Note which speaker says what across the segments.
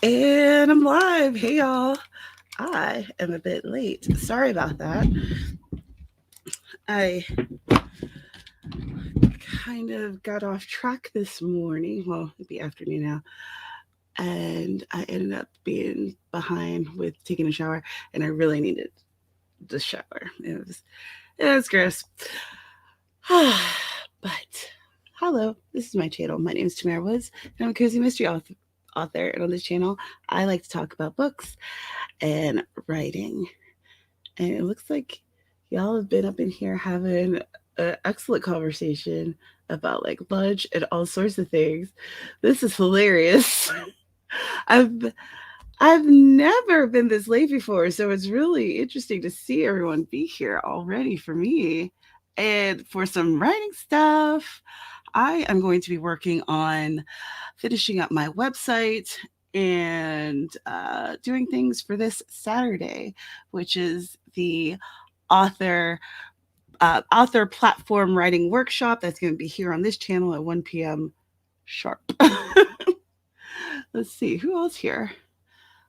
Speaker 1: And I'm live. Hey, y'all. I am a bit late. Sorry about that. I kind of got off track this morning. Well, it'd be afternoon now. And I ended up being behind with taking a shower, and I really needed the shower. It was gross. But hello, this is my channel. My name is Tamara Woods, and I'm a cozy mystery author. And on this channel, I like to talk about books and writing. And it looks like y'all have been up in here having an excellent conversation about like lunch and all sorts of things. This is hilarious. I've I've never been this late before, so it's really interesting to see everyone be here already for me. And for some writing stuff, I am going to be working on finishing up my website and doing things for this Saturday, which is the author author platform writing workshop that's going to be here on this channel at 1 p.m. sharp. Let's see who else here.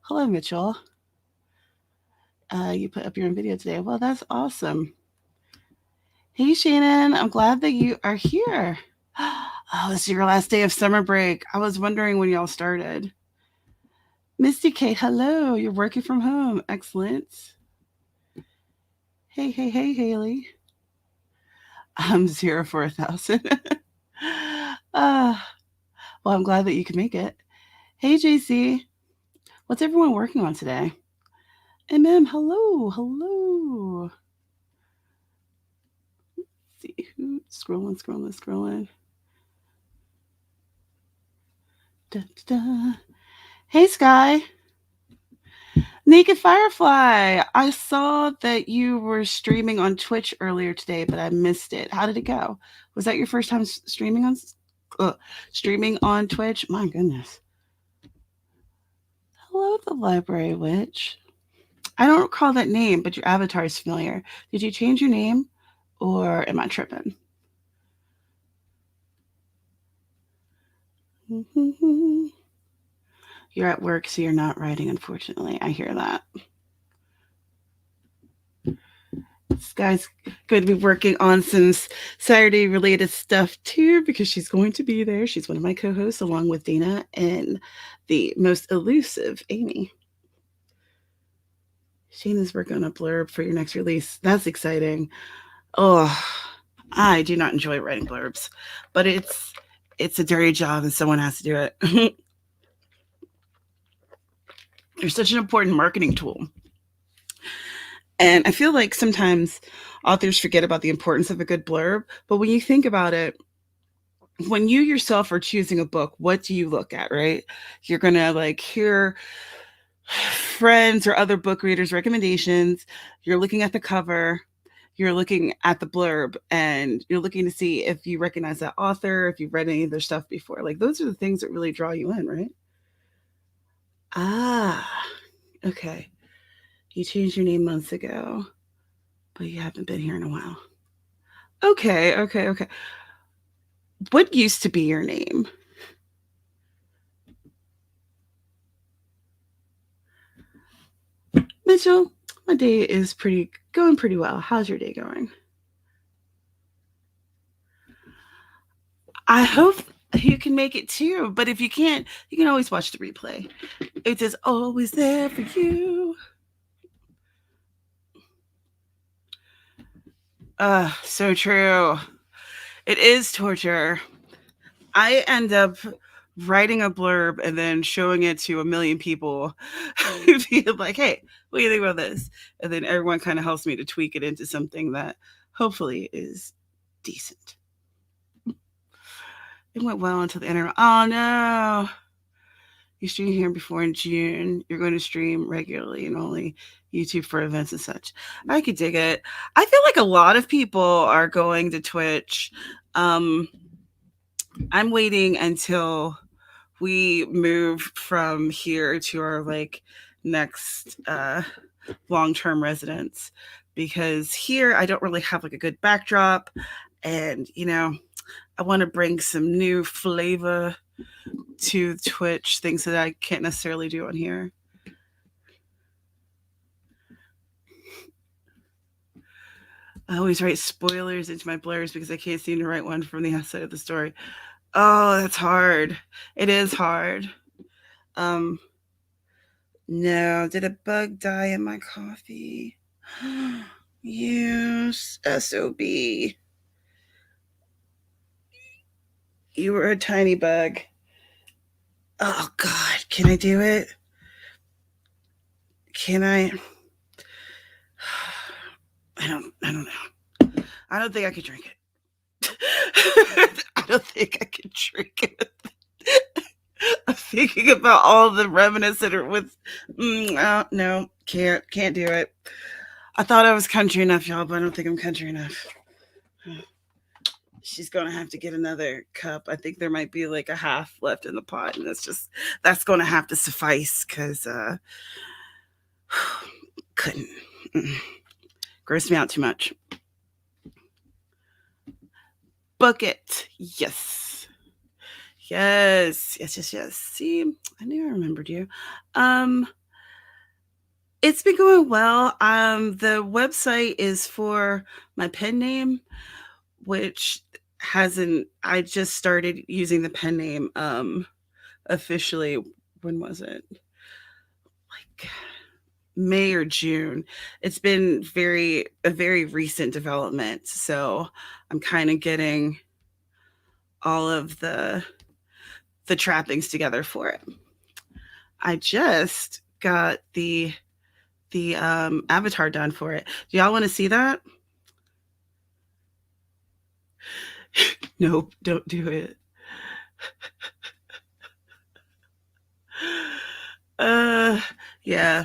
Speaker 1: Hello, Mitchell. You put up your own video today. Well, that's awesome. Hey, Shannon. I'm glad that you are here. Oh, this is your last day of summer break. I was wondering when y'all started. Misty K, hello. You're working from home. Excellent. Hey, hey, hey, Haley. I'm 0 for 1,000. Well, I'm glad that you could make it. Hey, JC. What's everyone working on today? MM, hello, hello. Let's see who scrolling. Da, da, da. Hey, Sky. Naked Firefly. I saw that you were streaming on Twitch earlier today, but I missed it. How did it go? Was that your first time streaming on Twitch? My goodness. Hello, the Library Witch. I don't recall that name, but your avatar is familiar. Did you change your name, or am I tripping? You're at work, so you're not writing, unfortunately. I hear that. This guy's going to be working on some Saturday related stuff too, because she's going to be there. She's one of my co hosts, along with Dana and the most elusive Amy. Shayna's working on a blurb for your next release. That's exciting. Oh, I do not enjoy writing blurbs, but it's a dirty job and someone has to do it. They're such an important marketing tool. And I feel like sometimes authors forget about the importance of a good blurb. But when you think about it, when you yourself are choosing a book, what do you look at, right? You're going to like hear friends or other book readers' recommendations. You're looking at the cover. You're looking at the blurb, and you're looking to see if you recognize that author, if you've read any of their stuff before. Like those are the things that really draw you in, right? Ah, okay. You changed your name months ago, but you haven't been here in a while. Okay. What used to be your name? Mitchell, my day is going pretty well. How's your day going? I hope you can make it too, but if you can't, you can always watch the replay. It is always there for you. So true. It is torture. I end up writing a blurb and then showing it to a million people. Be like, hey, what do you think about this? And then everyone kind of helps me to tweak it into something that hopefully is decent. It went well until the end. Oh no. You stream here before in June. You're going to stream regularly and only YouTube for events and such. I could dig it. I feel like a lot of people are going to Twitch. I'm waiting until we move from here to our like next long-term residence, because here I don't really have like a good backdrop, And, I want to bring some new flavor to Twitch, things that I can't necessarily do on here. I always write spoilers into my blurs because I can't seem to write one from the outside of the story. Oh, that's hard. It is hard. Um, no, did a bug die in my coffee? Yes, SOB. You were a tiny bug. Oh God, can I do it? Can I? I don't know. I don't think I could drink it. I don't think I could drink it. I'm thinking about all the remnants that are with. No, can't do it. I thought I was country enough, y'all, but I don't think I'm country enough. She's gonna have to get another cup. I think there might be like a half left in the pot, and that's gonna have to suffice because couldn't. Grossed me out too much. Bucket, yes. Yes. See, I knew I remembered you. It's been going well. The website is for my pen name, which I just started using the pen name officially. When was it? Like May or June. It's been a very recent development. So I'm kind of getting all of the trappings together for it. I just got the avatar done for it. Do y'all want to see that? Nope, don't do it. Yeah.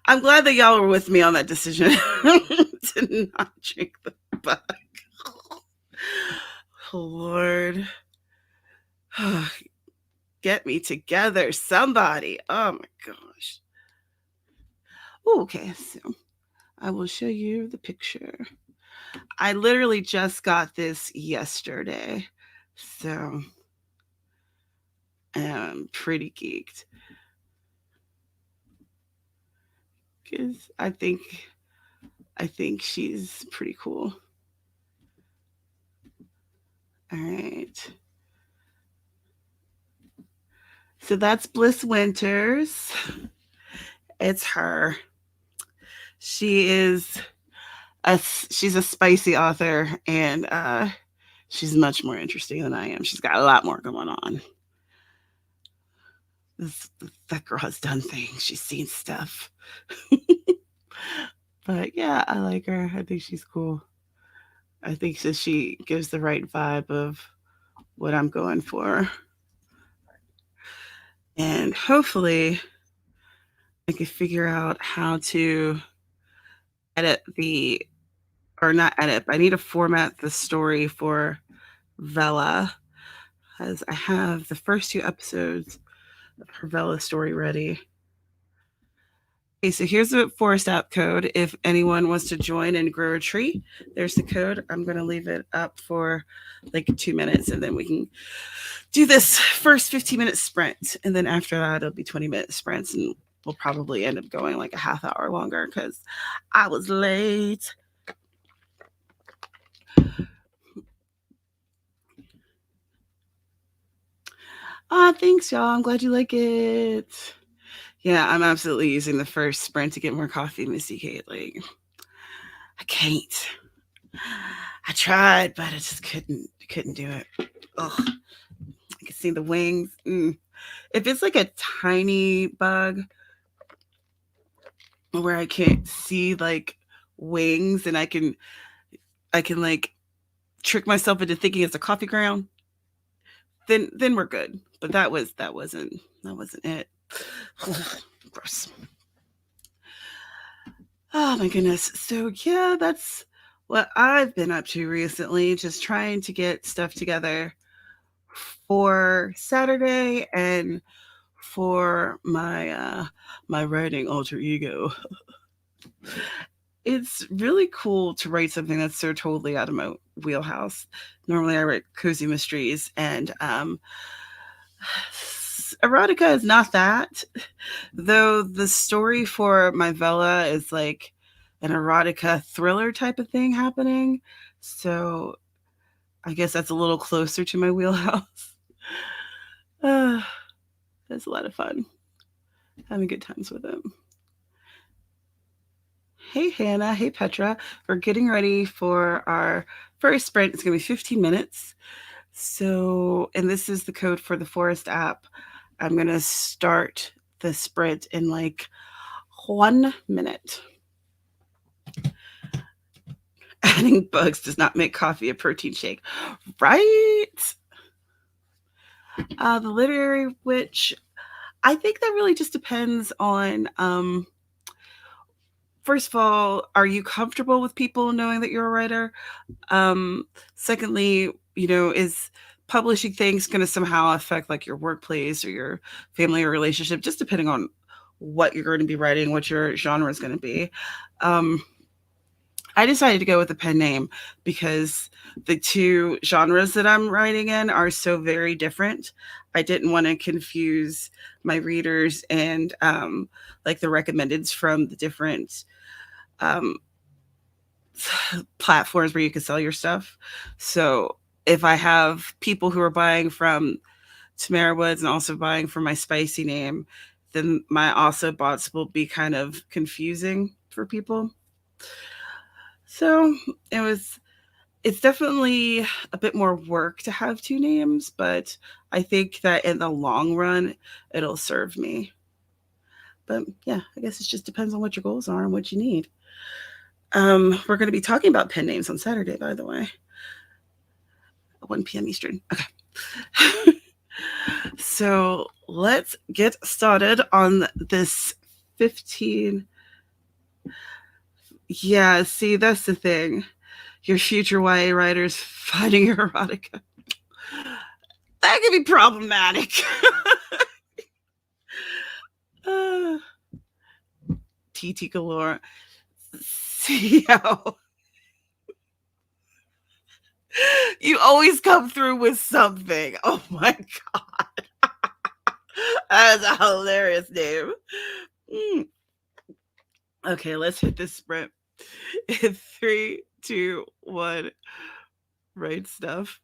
Speaker 1: I'm glad that y'all were with me on that decision to not drink the bug. Oh, Lord. Get me together, somebody. Oh my gosh. Okay, so I will show you the picture. I literally just got this yesterday, so I'm pretty geeked. Because I think she's pretty cool. All right. So that's Bliss Winters. It's her. She's a spicy author, and she's much more interesting than I am. She's got a lot more going on. That girl has done things. She's seen stuff. But yeah, I like her. I think she's cool. I think that she gives the right vibe of what I'm going for. And hopefully I can figure out how to edit or not edit, but I need to format the story for Vela, as I have the first 2 episodes of her Vela story ready. Okay, so here's the Forest app code. If anyone wants to join and grow a tree, there's the code. I'm going to leave it up for like 2 minutes, and then we can do this first 15-minute sprint. And then after that, it'll be 20-minute sprints, and we'll probably end up going like a half hour longer because I was late. Thanks, y'all. I'm glad you like it. Yeah, I'm absolutely using the first sprint to get more coffee, Missy Kate. Like, I can't. I tried, but I just couldn't do it. Ugh. I can see the wings. If it's like a tiny bug where I can't see like wings, and I can like trick myself into thinking it's a coffee ground, then we're good. But that wasn't it. Gross. Oh my goodness. So yeah, that's what I've been up to recently, just trying to get stuff together for Saturday and for my my writing alter ego. It's really cool to write something that's so totally out of my wheelhouse. Normally, I write cozy mysteries, and erotica is not that. Though the story for my Vela is like an erotica thriller type of thing happening. So I guess that's a little closer to my wheelhouse. Uh, it's a lot of fun. Having good times with it. Hey, Hannah. Hey, Petra. We're getting ready for our first sprint. It's going to be 15 minutes. So, and this is the code for the Forest app. I'm going to start the sprint in like 1 minute. Adding bugs does not make coffee a protein shake, right? The literary witch, I think that really just depends on, first of all, are you comfortable with people knowing that you're a writer? Secondly, is publishing things going to somehow affect like your workplace or your family or relationship, just depending on what you're going to be writing, what your genre is going to be. I decided to go with a pen name because the two genres that I'm writing in are so very different. I didn't want to confuse my readers and like the recommendeds from the different um, platforms where you can sell your stuff. So if I have people who are buying from Tamara Woods and also buying from my spicy name, then my also bots will be kind of confusing for people. So it's definitely a bit more work to have two names, but I think that in the long run, it'll serve me. But yeah, I guess it just depends on what your goals are and what you need. We're going to be talking about pen names on Saturday, by the way, 1 p.m. Eastern. Okay. So let's get started on this 15. Yeah, see, that's the thing. Your future YA writers finding your erotica. That can be problematic. uh, TT galore. CEO. You always come through with something. Oh my God. That is a hilarious name. Mm. Okay, let's hit this sprint. In 3, 2, 1. Right stuff.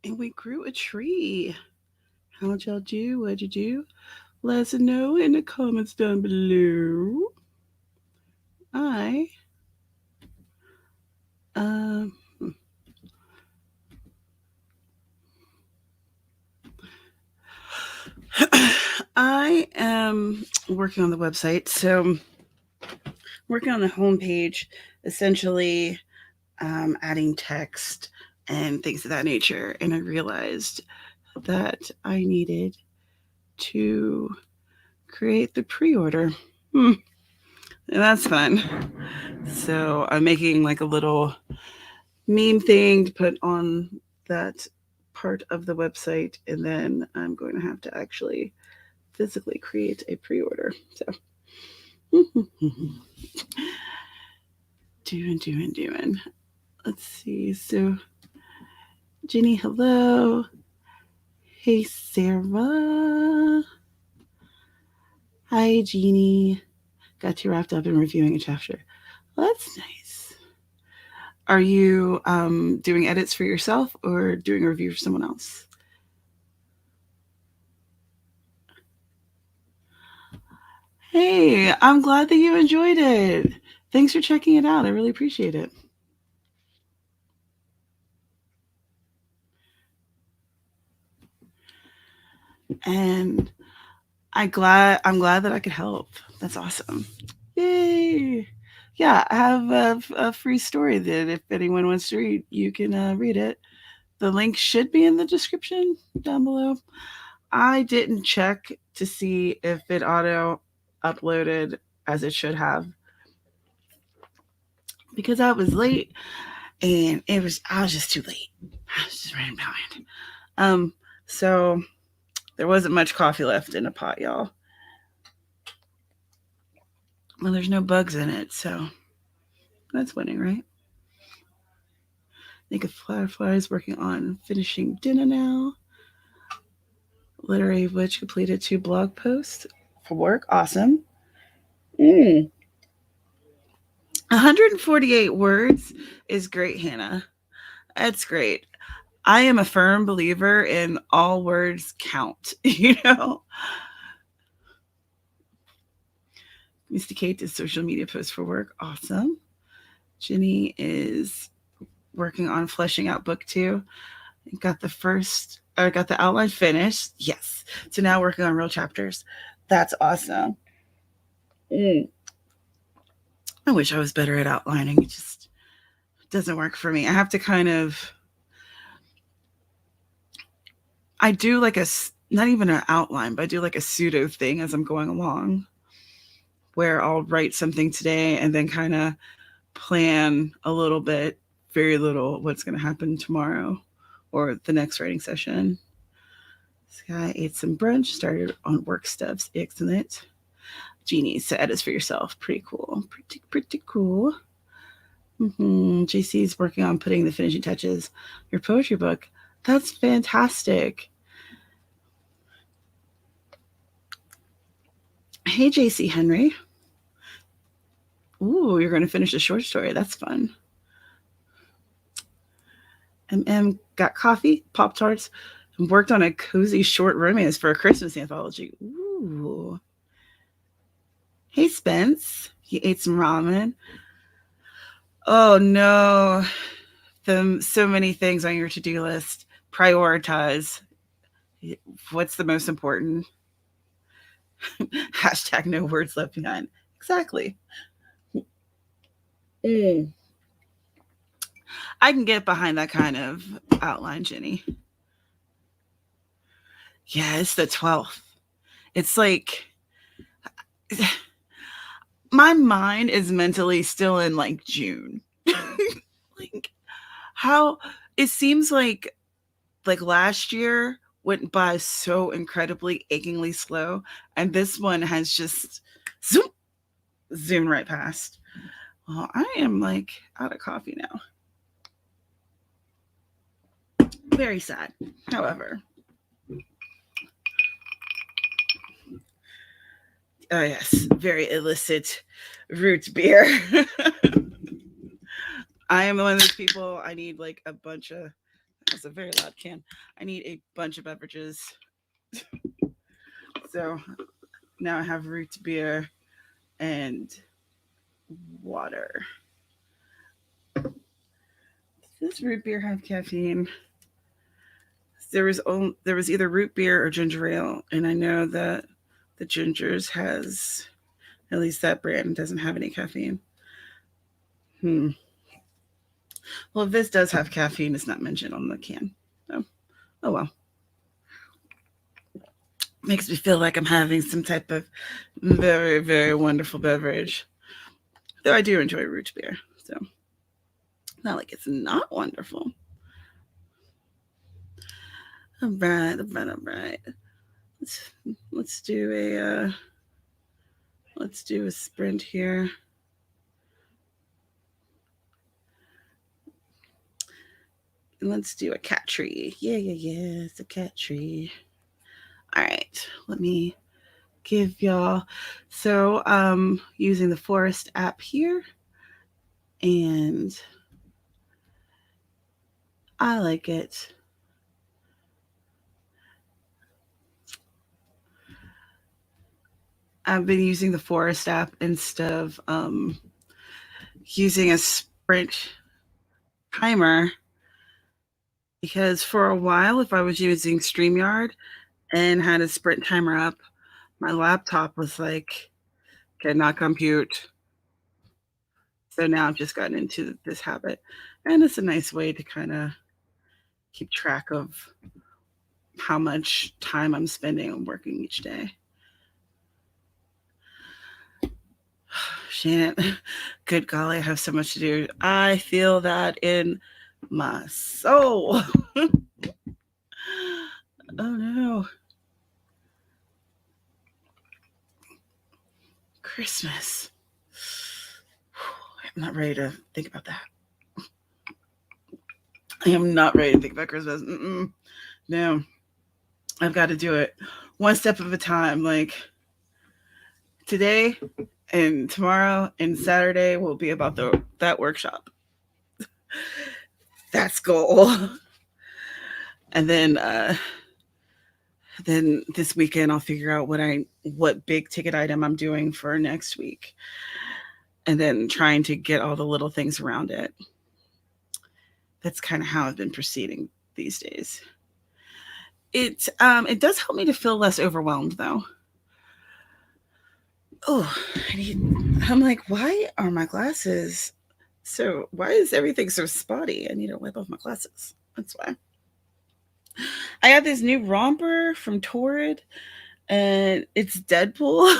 Speaker 1: and we grew a tree. How'd y'all do? What'd you do? Let us know in the comments down below. I um I am working on the website, so working on the homepage, essentially adding text and things of that nature. And I realized that I needed to create the pre-order. And that's fun. So I'm making like a little meme thing to put on that part of the website, and then I'm going to have to actually physically create a pre-order. So doing. Let's see. So Jenny, hello. Hey Sarah. Hi Jeannie. Got you wrapped up in reviewing a chapter. Well, that's nice. Are you doing edits for yourself or doing a review for someone else? Hey, I'm glad that you enjoyed it. Thanks for checking it out. I really appreciate it. And I'm glad that I could help. That's awesome. Yay. Yeah, I have a free story that if anyone wants to read, you can read it. The link should be in the description down below. I didn't check to see if it auto uploaded as it should have because I was late and I was just too late. I was just running behind. So there wasn't much coffee left in the pot, y'all. Well, there's no bugs in it, so that's winning, right? Think of Fireflies working on finishing dinner now. Literary Witch completed 2 blog posts for work. Awesome. 148 words is great, Hannah. That's great. I am a firm believer in all words count, you know? Misty Kate did social media posts for work. Awesome. Jenny is working on fleshing out book 2. Got the outline finished. Yes. So now working on real chapters. That's awesome. I wish I was better at outlining. It just doesn't work for me. I have to I do like not even an outline, but I do like a pseudo thing as I'm going along where I'll write something today and then kind of plan a little bit, very little, what's going to happen tomorrow or the next writing session. Sky ate some brunch, started on work stuffs. Excellent. Genies to edit for yourself. Pretty cool. Pretty cool. JC is working on putting the finishing touches. Your poetry book. That's fantastic. Hey, JC Henry. Ooh, you're going to finish a short story. That's fun. MM got coffee, Pop-Tarts, and worked on a cozy short romance for a Christmas anthology. Ooh. Hey, Spence. He ate some ramen. Oh, no. So many things on your to-do list. Prioritize. What's the most important? Hashtag no words left behind. Exactly. I can get behind that kind of outline, Jenny. Yeah, it's the 12th. It's like my mind is mentally still in like June. Like how it seems like last year went by so incredibly achingly slow, and this one has just zoomed right past. Well, I am like out of coffee now. Very sad. However, oh yes, very illicit root beer. I am one of those people. I need like a bunch of That's a very loud can. I need a bunch of beverages. So now I have root beer and water. Does this root beer have caffeine? There was either root beer or ginger ale, and I know that the gingers has, at least that brand doesn't have any caffeine. Hmm. Well, if this does have caffeine, it's not mentioned on the can. So, oh well. Makes me feel like I'm having some type of very, very wonderful beverage. Though I do enjoy root beer, so not like it's not wonderful. All right, all right, all right. Let's let's do a let's do a sprint here. And let's do a cat tree. Yeah, yeah, yeah. It's a cat tree. All right. Let me give y'all. So using the Forest app here, and I like it. I've been using the Forest app instead of using a sprint timer, because for a while, if I was using StreamYard and had a sprint timer up, my laptop was like, cannot compute. So now I've just gotten into this habit, and it's a nice way to kind of keep track of how much time I'm spending on working each day. Shannon, good golly, I have so much to do. I feel that in my soul. Oh no. Christmas. I'm not ready to think about that. I am not ready to think about Christmas. No, I've got to do it one step at a time. Like today and tomorrow and Saturday will be about that workshop. That's goal. And then this weekend I'll figure out what big ticket item I'm doing for next week, and then trying to get all the little things around it. That's kind of how I've been proceeding these days. It does help me to feel less overwhelmed though. Oh, I'm like, why are my glasses why is everything so spotty? I need to wipe off my glasses. That's why. I got this new romper from Torrid, and it's Deadpool.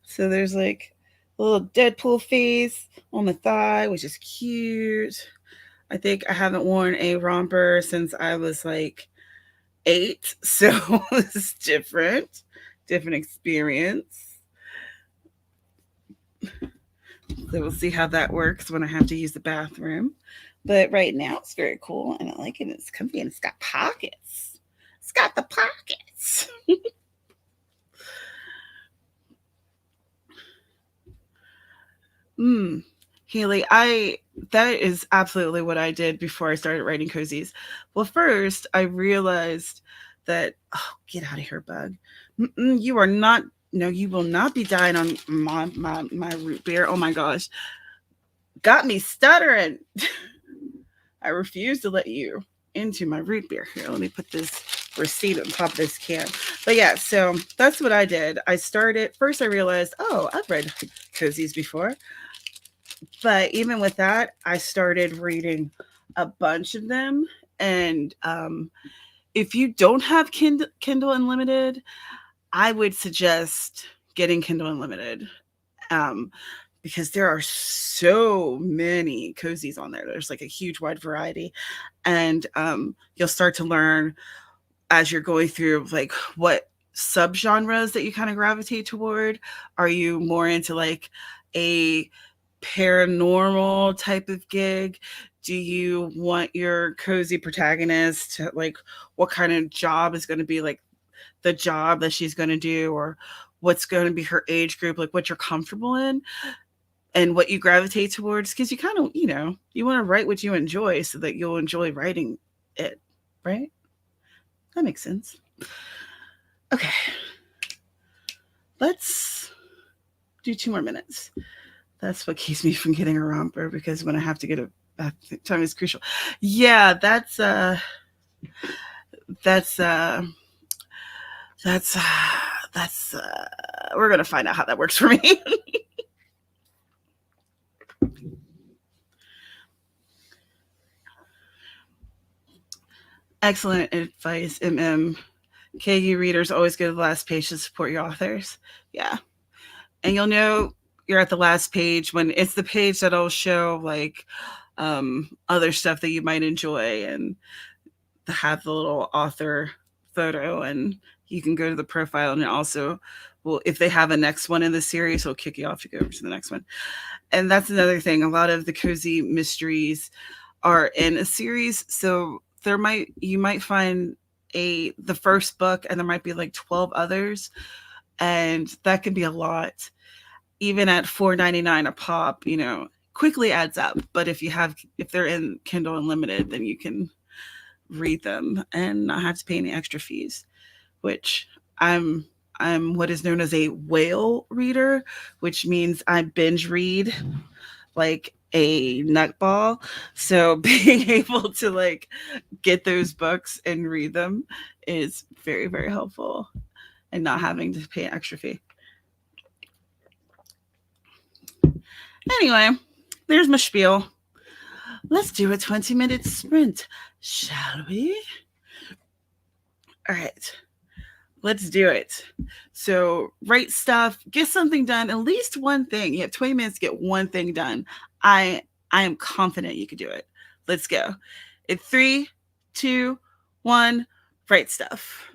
Speaker 1: So there's like a little Deadpool face on the thigh, which is cute. I think I haven't worn a romper since I was like 8, so it's different experience. So we'll see how that works when I have to use the bathroom. But right now it's very cool, and I like it. It's comfy, and it's got pockets. It's got the pockets. Haley, that is absolutely what I did before I started writing cozies. Well, first I realized that, oh, get out of here, bug. You are not. No, you will not be dying on my root beer. Oh my gosh, got me stuttering. I refuse to let you into my root beer. Here, let me put this receipt on top of this can. But yeah, so that's what I did. I started first. I realized, oh, I've read cozies before. But even with that, I started reading a bunch of them. And if you don't have Kindle Unlimited, I would suggest getting Kindle Unlimited, because there are so many cozies on there. There's like a huge wide variety. And you'll start to learn as you're going through like what subgenres that you kind of gravitate toward. Are you more into like a paranormal type of gig? Do you want your cozy protagonist to like, what kind of job is going to be like the job that she's going to do, or what's going to be her age group, like what you're comfortable in and what you gravitate towards? Because you kind of, you want to write what you enjoy so that you'll enjoy writing it, right? That makes sense. Okay. Let's do 2 more minutes. That's what keeps me from getting a romper, because when I have to get a bath time is crucial. Yeah, that's that's that's we're gonna find out how that works for me. Excellent advice, MM. KU readers always go to the last page to support your authors. Yeah, and you'll know you're at the last page when it's the page that'll show like other stuff that you might enjoy, and have the little author photo, and you can go to the profile, and also, well, if they have a next one in the series, it'll kick you off to go over to the next one. And that's another thing. A lot of the cozy mysteries are in a series, so you might find the first book, and there might be like 12 others, and that can be a lot. Even at $4.99 a pop, quickly adds up. But if they're in Kindle Unlimited, then you can read them and not have to pay any extra fees, which I'm what is known as a whale reader, which means I binge read like a nutball. So being able to like get those books and read them is very, very helpful, and not having to pay an extra fee. Anyway, there's my spiel. Let's do a 20-minute sprint, shall we? All right. Let's do it. So write stuff, get something done, at least one thing. You have 20 minutes to get one thing done. I am confident you could do it. Let's go. In 3, 2, 1, write stuff.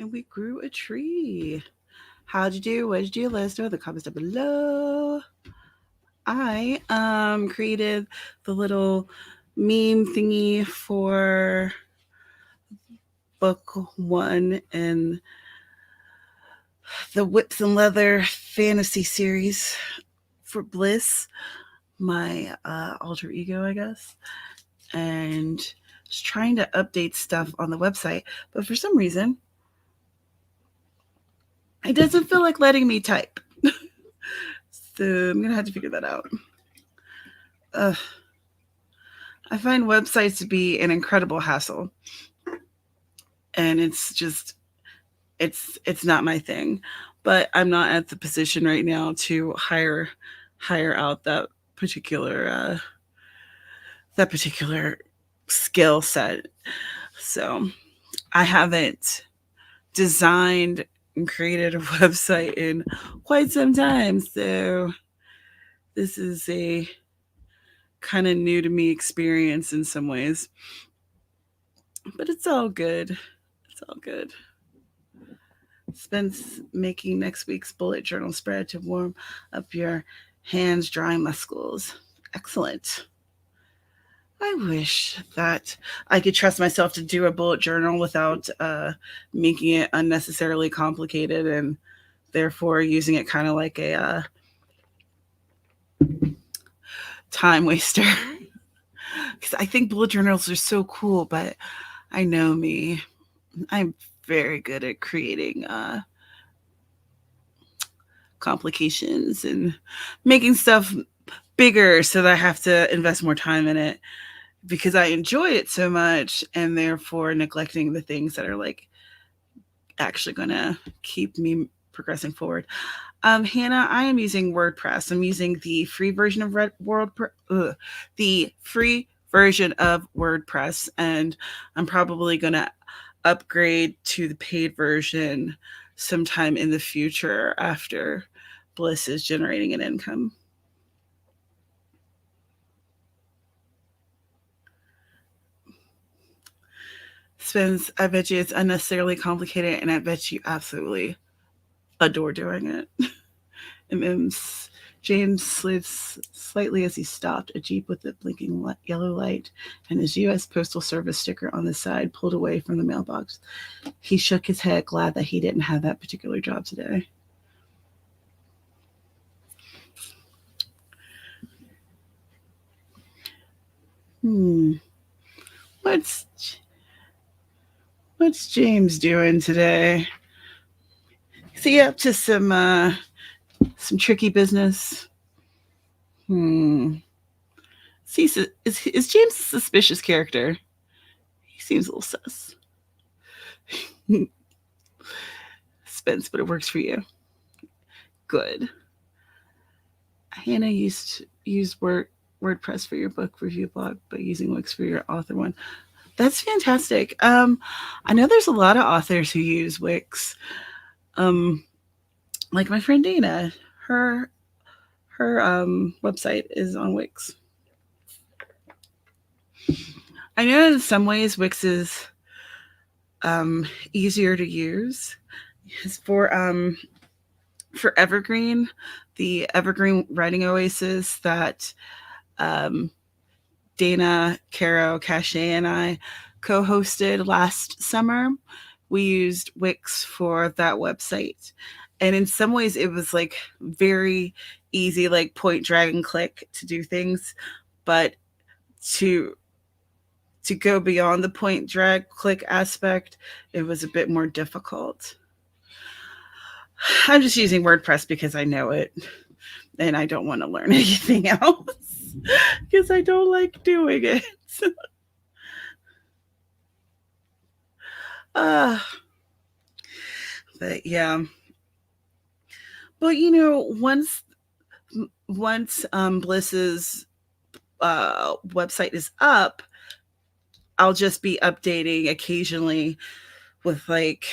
Speaker 1: and we grew a tree. How'd you do? What did you do? Let us know in the comments down below. I created the little meme thingy for book 1 in the Whips and Leather fantasy series for Bliss, my alter ego, I guess, and just trying to update stuff on the website, but for some reason it doesn't feel like letting me type. So I'm gonna have to figure that out. I find websites to be an incredible hassle, and it's not my thing. But I'm not at the position right now to hire out that particular skill set. So I haven't designed and created a website in quite some time. So this is a kind of new to me experience in some ways. But it's all good. It's all good. Spence making next week's bullet journal spread to warm up your hands, drawing muscles. Excellent. I wish that I could trust myself to do a bullet journal without making it unnecessarily complicated and therefore using it kind of like a time waster. Because I think bullet journals are so cool, but I know me. I'm very good at creating complications and making stuff bigger so that I have to invest more time in it because I enjoy it so much, and therefore neglecting the things that are like actually gonna keep me progressing forward. Hannah, I am using WordPress. I'm using the free version of the free version of WordPress, and I'm probably gonna upgrade to the paid version sometime in the future after Bliss is generating an income. Spence, I bet you it's unnecessarily complicated, and I bet you absolutely adore doing it. And James slid slightly as he stopped. A Jeep with a blinking yellow light and his U.S. Postal Service sticker on the side pulled away from the mailbox. He shook his head, glad that he didn't have that particular job today. What's James doing today? Is he up to some tricky business? Is James a suspicious character? He seems a little sus. Spence, but it works for you. Good. Hannah used to use WordPress for your book review blog, but using Wix for your author one. That's fantastic. I know there's a lot of authors who use Wix. Like my friend Dana, her website is on Wix. I know in some ways Wix is easier to use. It's for Evergreen, the Evergreen Writing Oasis that Dana, Carrow, Cachet, and I co-hosted last summer. We used Wix for that website. And in some ways it was like very easy, like point, drag, and click to do things. But to go beyond the point, drag, click aspect, it was a bit more difficult. I'm just using WordPress because I know it and I don't want to learn anything else because I don't like doing it. But yeah. But you know, once Bliss's website is up, I'll just be updating occasionally with like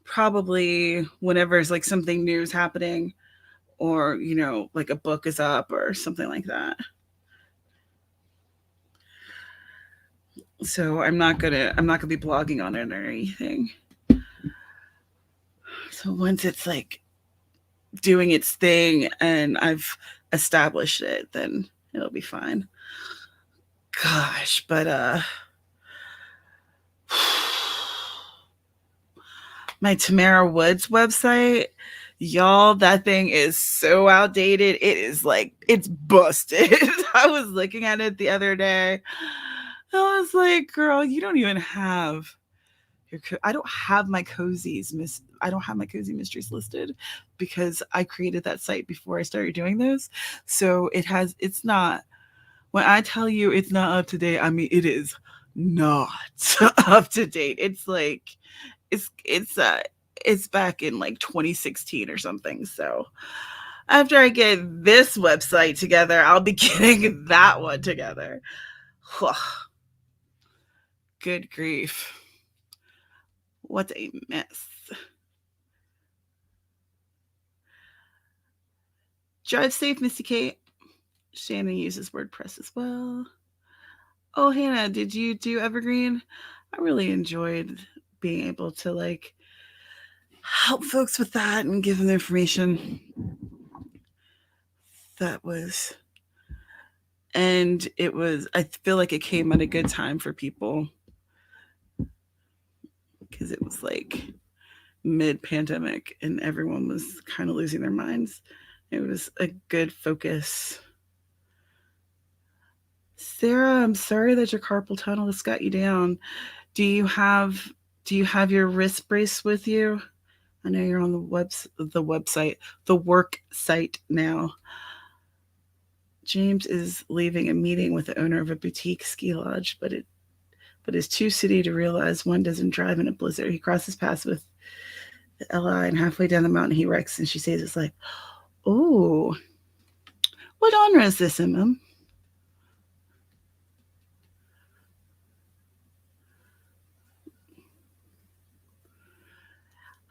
Speaker 1: probably whenever it's like something new is happening, or you know, like a book is up or something like that. So I'm not gonna be blogging on it or anything. once it's like doing its thing and I've established it, then it'll be fine. Gosh, but my Tamara Woods website, y'all, that thing is so outdated. It is like, it's busted. I was looking at it the other day. I was like, girl, you don't even have I don't have my I don't have my cozy mysteries listed because I created that site before I started doing those. So it's not, when I tell you it's not up to date, I mean, it is not up to date. It's like, it's back in like 2016 or something. So after I get this website together, I'll be getting that one together. Good grief. What a mess. Drive safe, Missy Kate. Shannon uses WordPress as well. Oh, Hannah, did you do Evergreen? I really enjoyed being able to like help folks with that and give them the information. That was, and it was, I feel like it came at a good time for people because it was like mid-pandemic and everyone was kind of losing their minds. It was a good focus. Sarah, I'm sorry that your carpal tunnel has got you down. Do you have your wrist brace with you? I know you're on the work site now. James is leaving a meeting with the owner of a boutique ski lodge, but is too city to realize one doesn't drive in a blizzard. He crosses paths with Ella, and halfway down the mountain he wrecks, and she says it's like, oh, what genre is this, MM?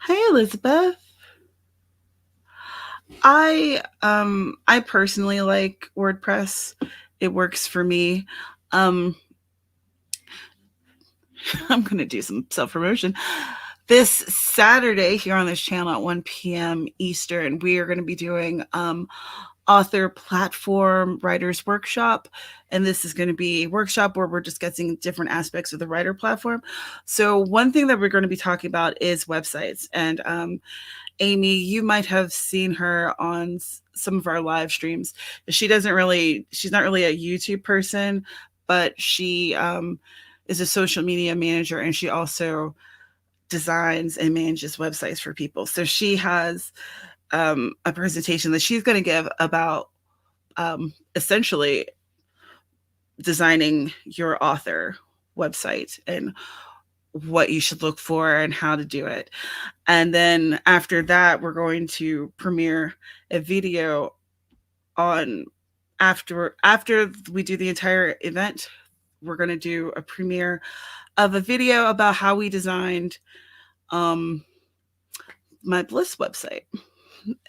Speaker 1: Hey, Elizabeth. I personally like WordPress. It works for me. I'm going to do some self-promotion. This Saturday here on this channel at 1 p.m. Eastern, we are going to be doing author platform writers workshop, and this is going to be a workshop where we're discussing different aspects of the writer platform. So one thing that we're going to be talking about is websites, and Amy, you might have seen her on some of our live streams. She's not really a YouTube person, but she is a social media manager, and she also designs and manages websites for people. So she has a presentation that she's going to give about essentially designing your author website and what you should look for and how to do it. And then after that, we're going to premiere a video on after we do the entire event. We're going to do a premiere of a video about how we designed my Bliss website.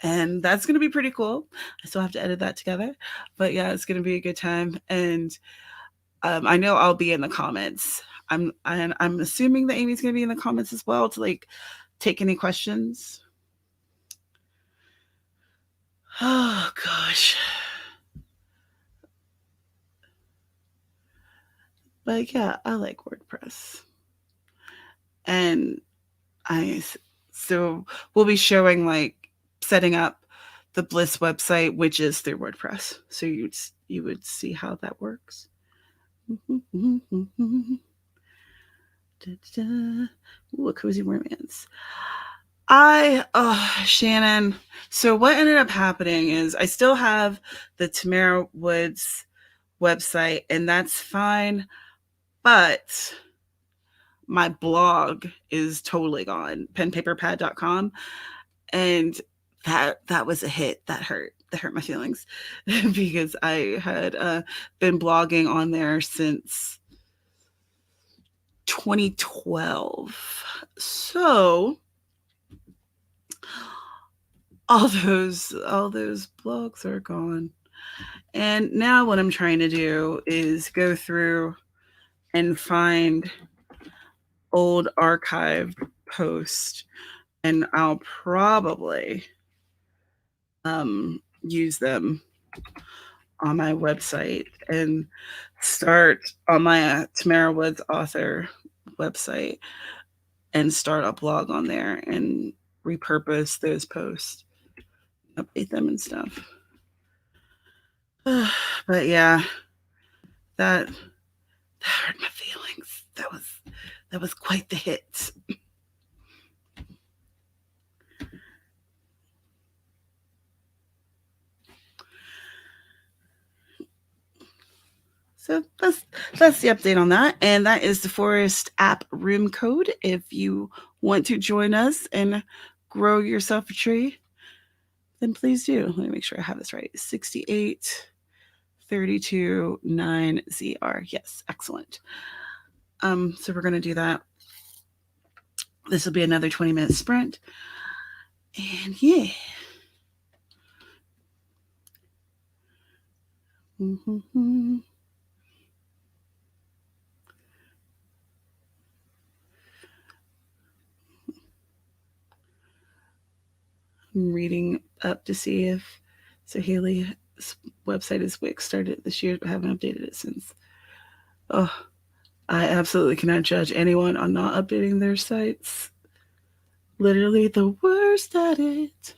Speaker 1: And that's going to be pretty cool. I still have to edit that together, but yeah, it's going to be a good time. And I know I'll be in the comments. I'm assuming that Amy's going to be in the comments as well to like take any questions. Oh gosh. But yeah, I like WordPress. And so we'll be showing like setting up the Bliss website, which is through WordPress. So you would see how that works. Ooh, a cozy romance. Shannon. So what ended up happening is I still have the Tamara Woods website, and that's fine, but my blog is totally gone, penpaperpad.com, and that was a hit. That hurt my feelings because I had been blogging on there since 2012. So all those blogs are gone. And now what I'm trying to do is go through and find old archived posts and I'll probably use them on my website and start on my Tamara Woods author website and start a blog on there and repurpose those posts, update them and stuff. But yeah, that hurt my feelings. That was quite the hit. So that's the update on that, and that is the Forest app room code. If you want to join us and grow yourself a tree, then please do. Let me make sure I have this right. 68329ZR. Yes, excellent. So we're going to do that. This will be another 20-minute sprint. And yeah. Mm-hmm. I'm reading up to see if Haley's website is Wix started this year, but I haven't updated it since. Oh, I absolutely cannot judge anyone on not updating their sites. Literally the worst at it.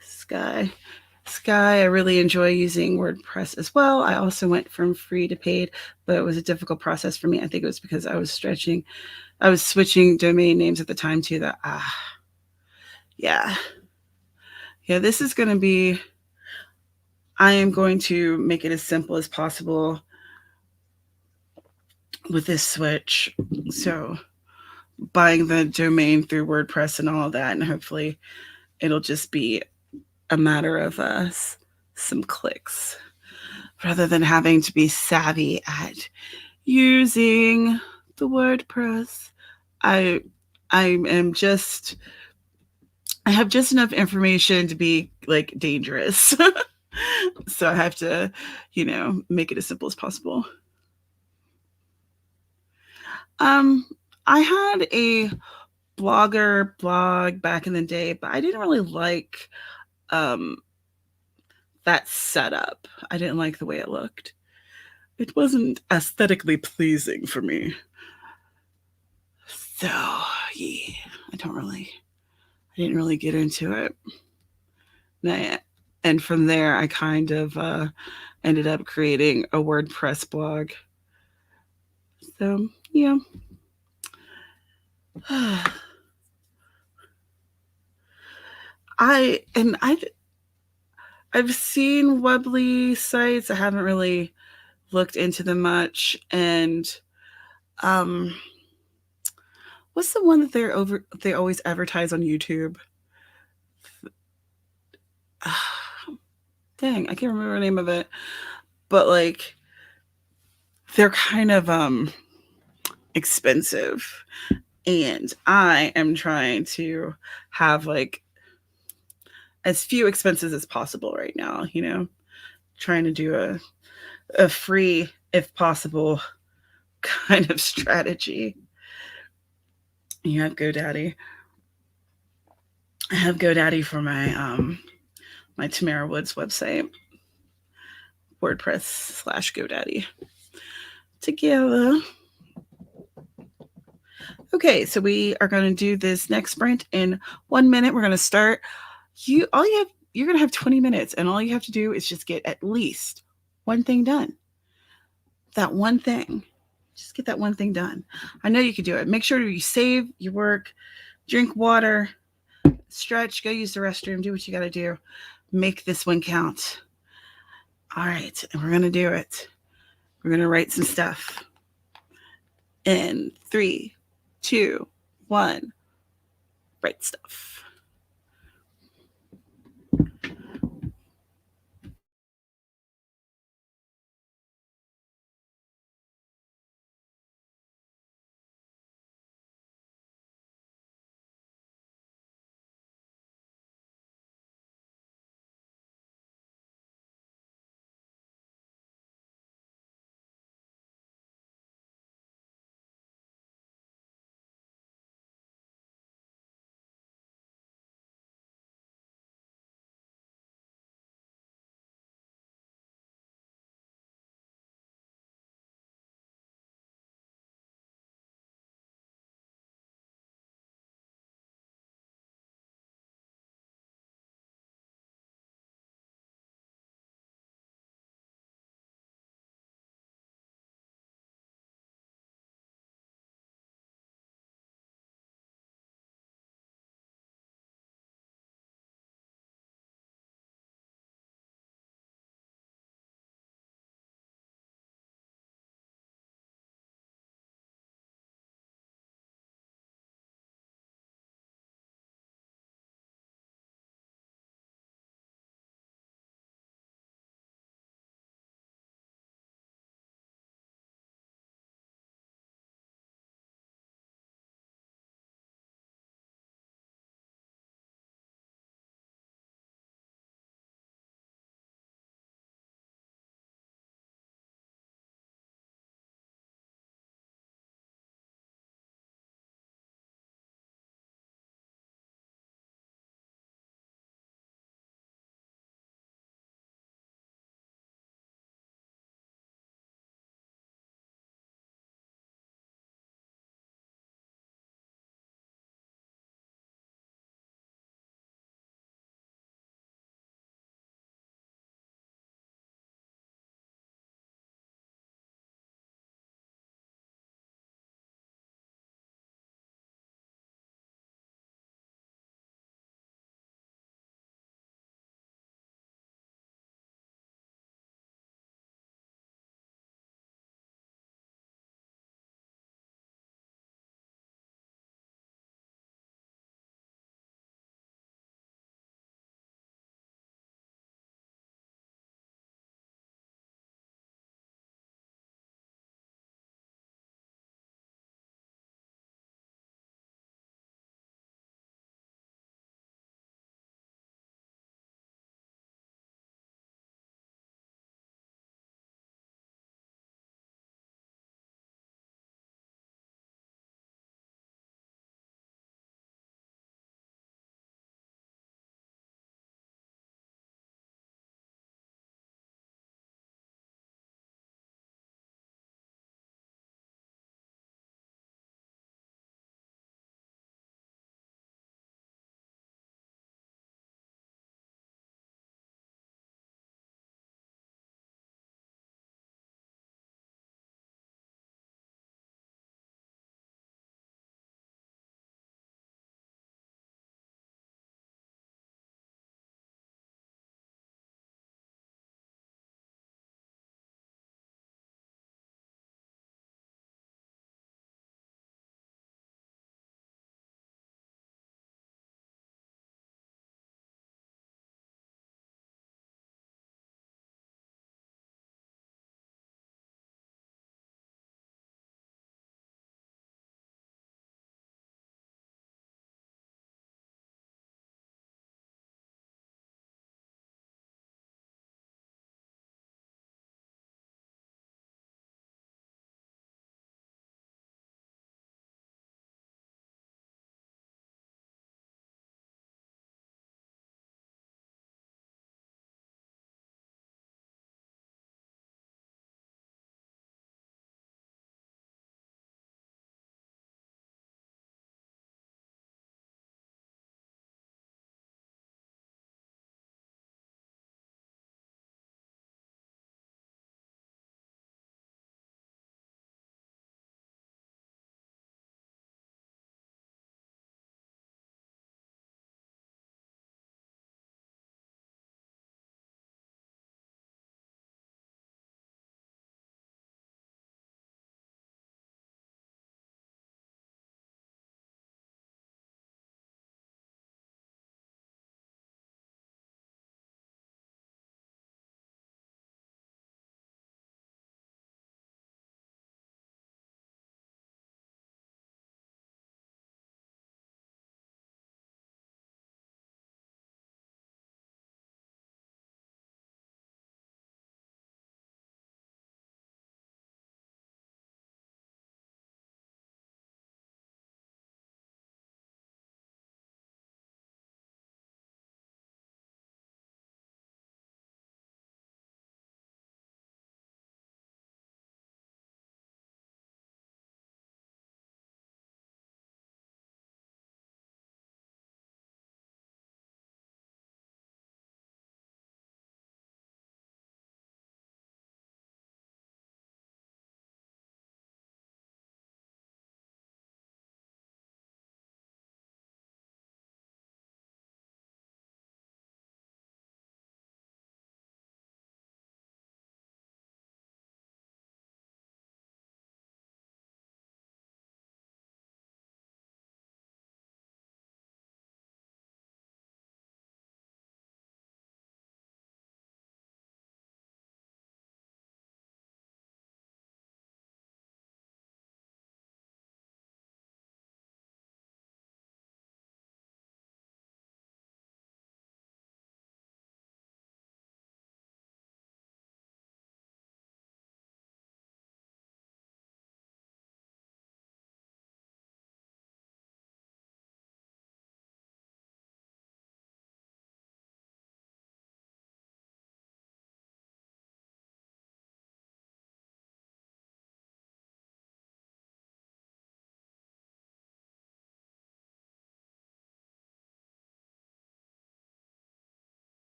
Speaker 1: Sky, I really enjoy using WordPress as well. I also went from free to paid, but it was a difficult process for me. I think it was because I was switching domain names at the time too. Yeah, this is going to be, I am going to make it as simple as possible with this switch. So buying the domain through WordPress and all of that, and hopefully it'll just be a matter of some clicks rather than having to be savvy at using the WordPress. I have just enough information to be like dangerous. So I have to, make it as simple as possible. I had a blogger blog back in the day, but I didn't really like that setup. I didn't like the way it looked. It wasn't aesthetically pleasing for me. So yeah, I didn't really get into it. And from there, I kind of ended up creating a WordPress blog. So yeah. I've seen Weebly sites. I haven't really looked into them much. And what's the one that they always advertise on YouTube? Dang, I can't remember the name of it. But like they're kind of expensive. And I am trying to have like as few expenses as possible right now, trying to do a free, if possible, kind of strategy. You have GoDaddy. I have GoDaddy for my my Tamara Woods website, WordPress/GoDaddy together. Okay, so we are going to do this next sprint in 1 minute. We're going to start. You're going to have 20 minutes, and all you have to do is just get at least one thing done. That one thing. Just get that one thing done. I know you can do it. Make sure you save your work, drink water, stretch, go use the restroom, do what you got to do. Make this one count. All right, and we're going to do it. We're going to write some stuff. In 3, 2, 1, write stuff.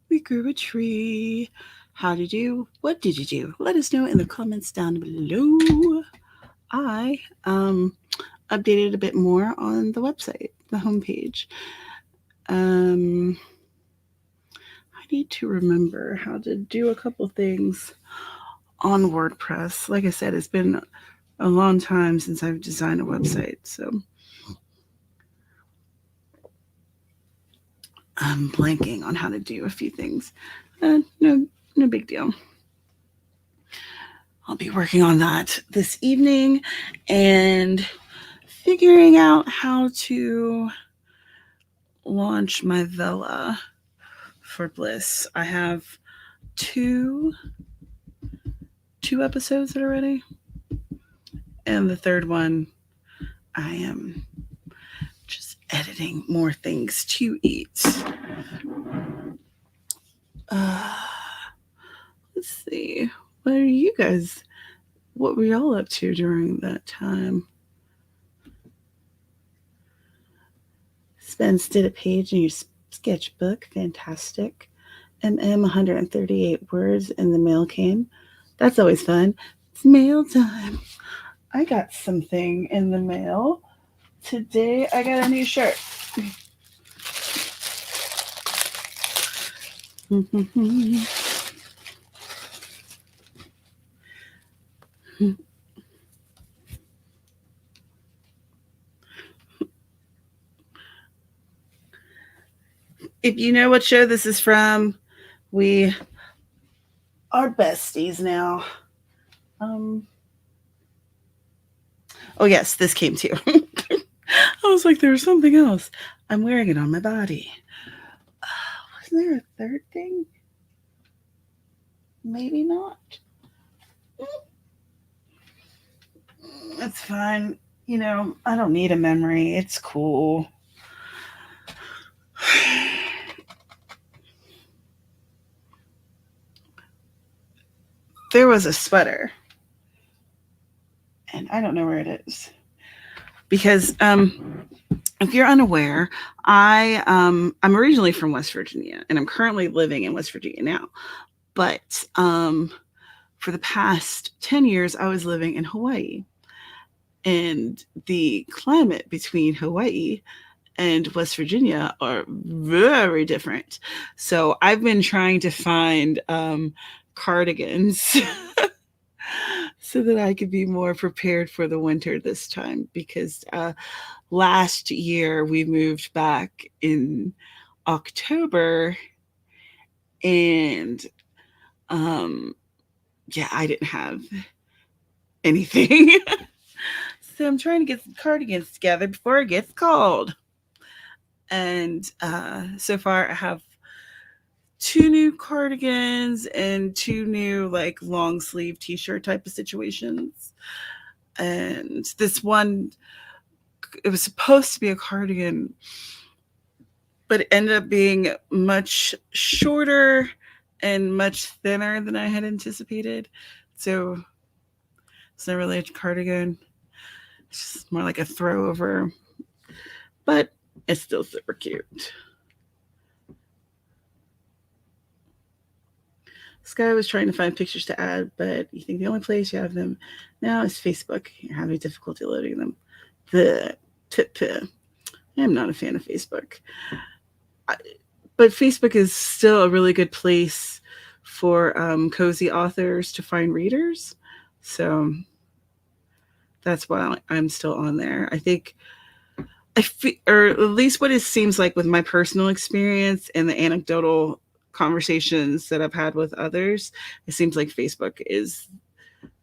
Speaker 1: We grew a tree. How did you? What did you do? Let us know in the comments down below. I updated a bit more on the website, the homepage. I need to remember how to do a couple things on WordPress. Like I said, it's been a long time since I've designed a website, so I'm blanking on how to do a few things. No big deal. I'll be working on that this evening and figuring out how to launch my villa for Bliss. I have two episodes that are ready, and the third one I am just editing more things to eat. Let's see. What were y'all up to during that time? Spence did a page in your sketchbook. Fantastic. 138 words, and the mail came. That's always fun. It's mail time. I got something in the mail. Today I got a new shirt. If you know what show this is from, we are besties now. Oh yes, this came too. I was like, there was something else. I'm wearing it on my body. Wasn't there a third thing? Maybe not. That's fine. You know, I don't need a memory. It's cool. There was a sweater, and I don't know where it is. Because if you're unaware, I'm originally from West Virginia, and I'm currently living in West Virginia now. But for the past 10 years, I was living in Hawaii. And the climate between Hawaii and West Virginia are very different. So I've been trying to find cardigans so that I could be more prepared for the winter this time, because last year we moved back in October, and I didn't have anything. So I'm trying to get some cardigans together before it gets cold. And so far I have 2 new cardigans and 2 new like long sleeve t-shirt type of situations. And this one, it was supposed to be a cardigan, but it ended up being much shorter and much thinner than I had anticipated. So it's not really a cardigan. It's just more like a throw over, but it's still super cute. Sky was trying to find pictures to add, but you think the only place you have them now is Facebook. You're having difficulty loading them. I am not a fan of Facebook. But Facebook is still a really good place for cozy authors to find readers. So that's why I'm still on there. I think, or at least what it seems like with my personal experience and the anecdotal conversations that I've had with others, it seems like Facebook is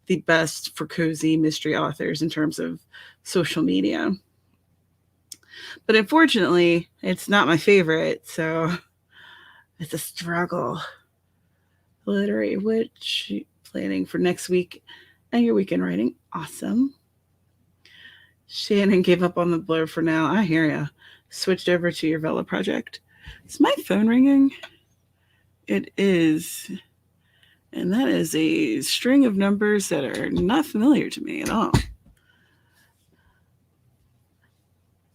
Speaker 1: the best for cozy mystery authors in terms of social media. But unfortunately, it's not my favorite, so it's a struggle. Literary Witch, planning for next week and your weekend writing. Awesome. Shannon gave up on the blurb for now. I hear ya. Switched over to your Vella project. Is my phone ringing? It is. And that is a string of numbers that are not familiar to me at all.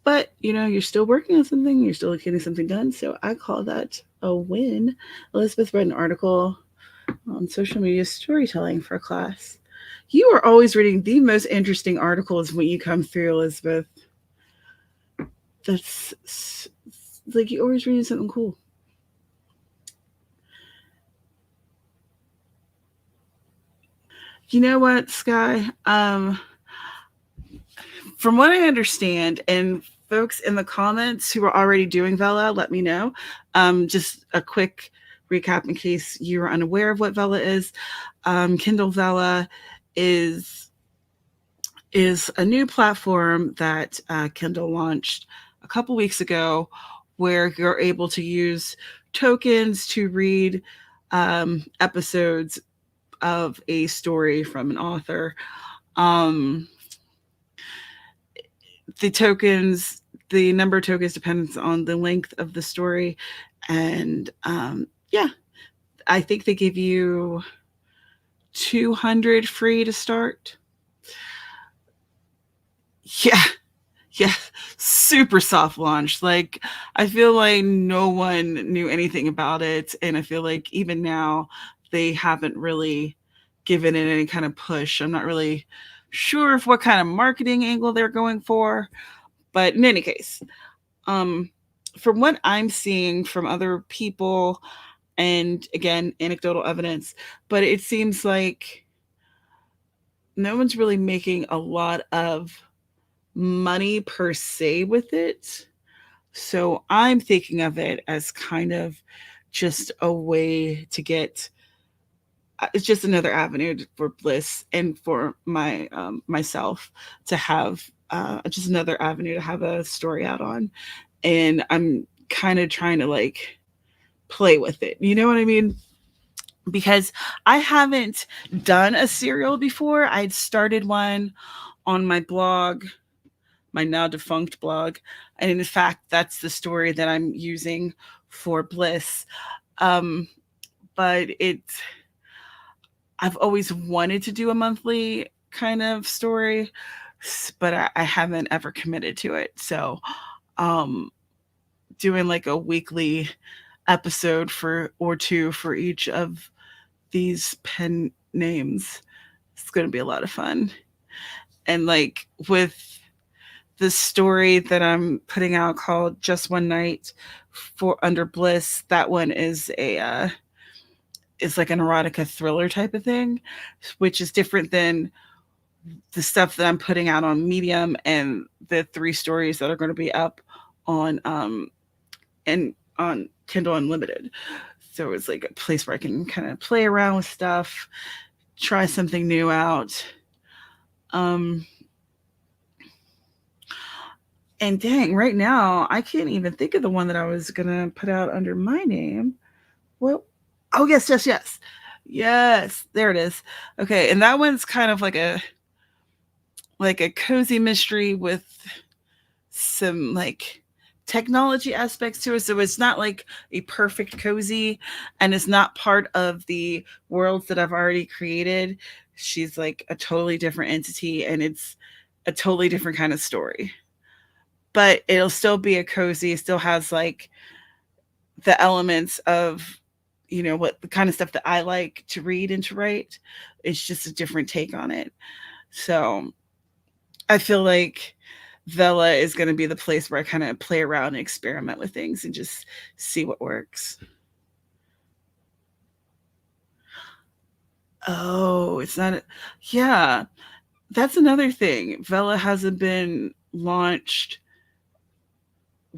Speaker 1: But you're still working on something, you're still getting something done. So I call that a win. Elizabeth read an article on social media storytelling for a class. You are always reading the most interesting articles when you come through, Elizabeth. That's like you're always reading something cool. You know what, Sky? From what I understand, and folks in the comments who are already doing Vela, let me know. Just a quick recap in case you are unaware of what Vela is. Kindle Vela is is a new platform that Kindle launched a couple weeks ago, where you're able to use tokens to read episodes of a story from an author. Um, the tokens, the number of tokens depends on the length of the story, and yeah, I think they give you 200 free to start. Yeah, yeah, super soft launch. Like, I feel like no one knew anything about it, and I feel like even now they haven't really given it any kind of push. I'm not really sure if what kind of marketing angle they're going for, but in any case, um, from what I'm seeing from other people, and again, anecdotal evidence, but it seems like no one's really making a lot of money per se with it. So I'm thinking of it as kind of just a way to get, it's just another avenue for Bliss and for myself to have just another avenue to have a story out on. And I'm kind of trying to like play with it. You know what I mean? Because I haven't done a serial before. I'd started one on my blog, my now defunct blog. And in fact, that's the story that I'm using for Bliss. Um, but I've always wanted to do a monthly kind of story, but I haven't ever committed to it. So, um, doing like a weekly episode for or two for each of these pen names, it's going to be a lot of fun. And like with the story that I'm putting out called Just One Night for Under Bliss, that one is like an erotica thriller type of thing, which is different than the stuff that I'm putting out on Medium and the 3 stories that are going to be up on and on Kindle Unlimited. So it's like a place where I can kind of play around with stuff, try something new out. Um, and dang, right now I can't even think of the one that I was gonna put out under my name. Well, oh yes, yes, yes, yes. There it is. Okay, and that one's kind of like a cozy mystery with some like technology aspects to it. So it's not like a perfect cozy, and it's not part of the worlds that I've already created. She's like a totally different entity, and it's a totally different kind of story. But it'll still be a cozy, it still has like the elements of what the kind of stuff that I like to read and to write. It's just a different take on it. So I feel like Vela is going to be the place where I kind of play around and experiment with things and just see what works. Oh, it's not. Yeah, that's another thing. Vela hasn't been launched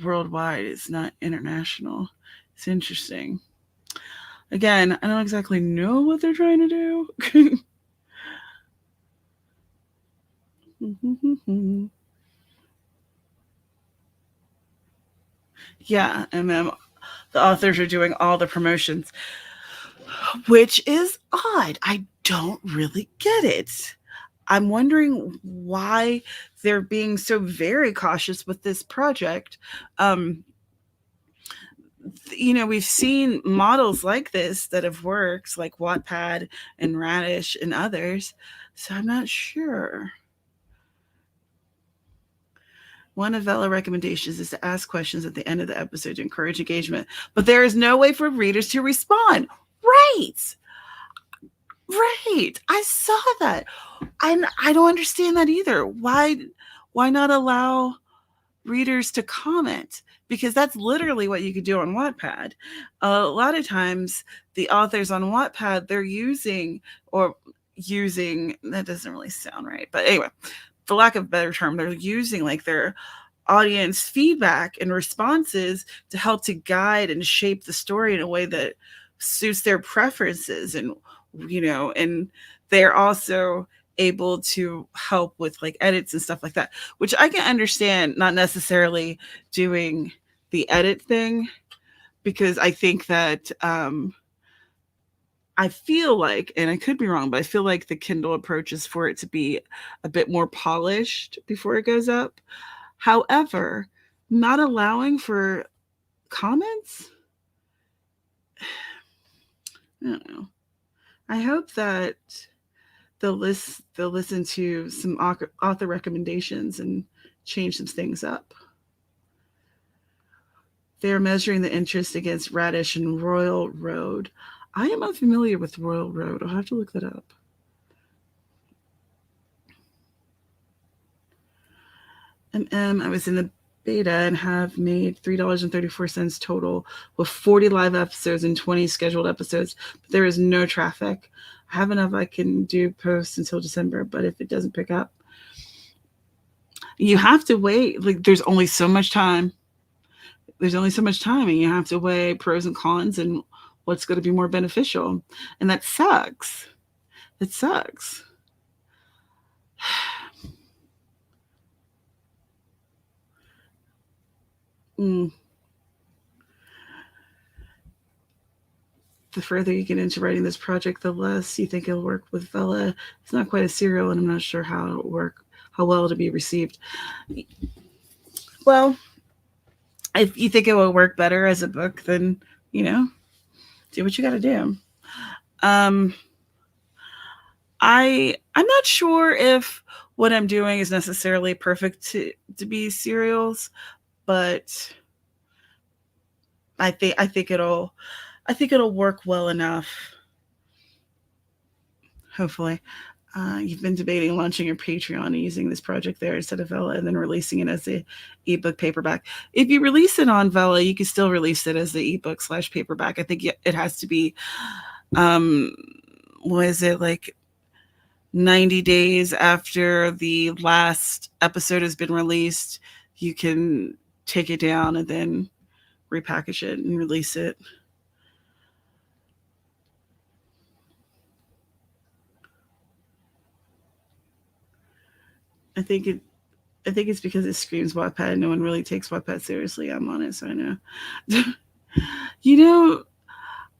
Speaker 1: worldwide. It's not international. It's interesting. Again, I don't exactly know what they're trying to do. Yeah, and then the authors are doing all the promotions, which is odd. I don't really get it. I'm wondering why they're being so very cautious with this project. Um, we've seen models like this that have worked, like Wattpad and Radish and others. So I'm not sure. One of Vela recommendations is to ask questions at the end of the episode to encourage engagement, but there is no way for readers to respond. Right. Right. I saw that. And I don't understand that either. Why not allow readers to comment? Because that's literally what you could do on Wattpad. A lot of times the authors on Wattpad, they're using that doesn't really sound right. But anyway, for lack of a better term, they're using like their audience feedback and responses to help to guide and shape the story in a way that suits their preferences. And and they're also able to help with like edits and stuff like that, which I can understand, not necessarily doing the edit thing, because I think that I feel like, and I could be wrong, but I feel like the Kindle approach is for it to be a bit more polished before it goes up. However, not allowing for comments, I don't know. I hope that they'll listen to some author recommendations and change some things up. They're measuring the interest against Radish and Royal Road. I am unfamiliar with Royal Road. I'll have to look that up. I was in the beta and have made $3.34 total with 40 live episodes and 20 scheduled episodes, but there is no traffic. I have enough I can do posts until December, but if it doesn't pick up, you have to wait. Like, there's only so much time. And you have to weigh pros and cons and what's going to be more beneficial. And that sucks. It sucks. The further you get into writing this project, the less you think it'll work with Vela. It's not quite a serial, and I'm not sure how well it'll be received. Well, if you think it will work better as a book, then do what you got to do. I'm not sure if what I'm doing is necessarily perfect to be serials, but I think it'll work well enough. Hopefully. You've been debating launching your Patreon and using this project there instead of Vela, and then releasing it as a ebook paperback. If you release it on Vela, you can still release it as the ebook / paperback. I think it has to be, what is it, like 90 days after the last episode has been released. You can take it down and then repackage it and release it. I think it's because it screams Wattpad. No one really takes Wattpad seriously. I'm on it, so I know.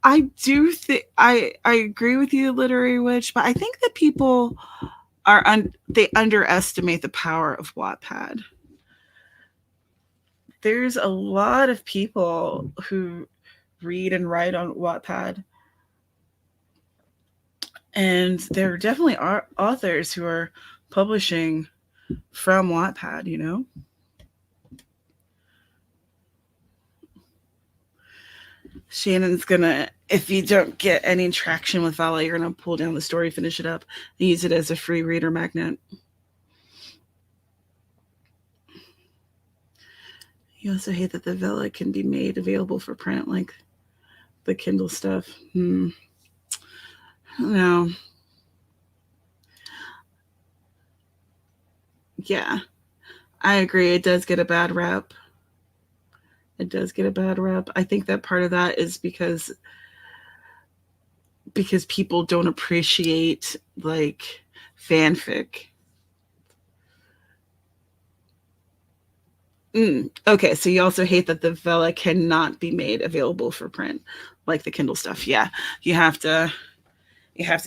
Speaker 1: I do think I agree with you, Literary Witch, but I think that people they underestimate the power of Wattpad. There's a lot of people who read and write on Wattpad, and there definitely are authors who are publishing from Wattpad. Shannon's gonna, if you don't get any traction with Vela, you're gonna pull down the story, finish it up, and use it as a free reader magnet. You also hate that the Vela can be made available for print, like the Kindle stuff. No. Yeah, I agree. It does get a bad rep. I think that part of that is because people don't appreciate like fanfic. Okay, so you also hate that the Vela cannot be made available for print, like the Kindle stuff. Yeah, you have to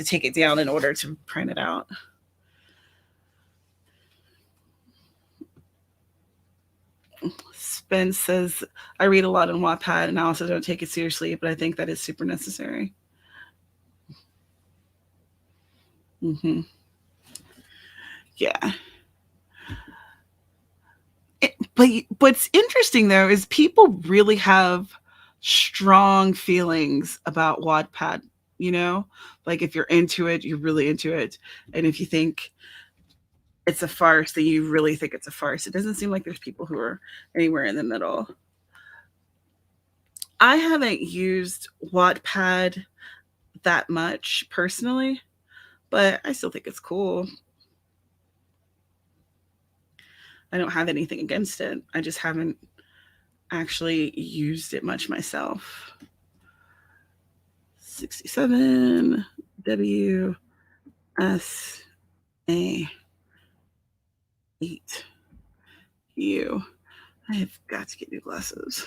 Speaker 1: take it down in order to print it out. Spence says, I read a lot on Wattpad and I also don't take it seriously, but I think that is super necessary. Yeah. But what's interesting though is people really have strong feelings about Wattpad, you know? Like if you're into it, you're really into it. And if you think it's a farce, then you really think it's a farce. It doesn't seem like there's people who are anywhere in the middle. I haven't used Wattpad that much personally, but I still think it's cool. I don't have anything against it. I just haven't actually used it much myself. 67 W S A 8 U. I have got to get new glasses.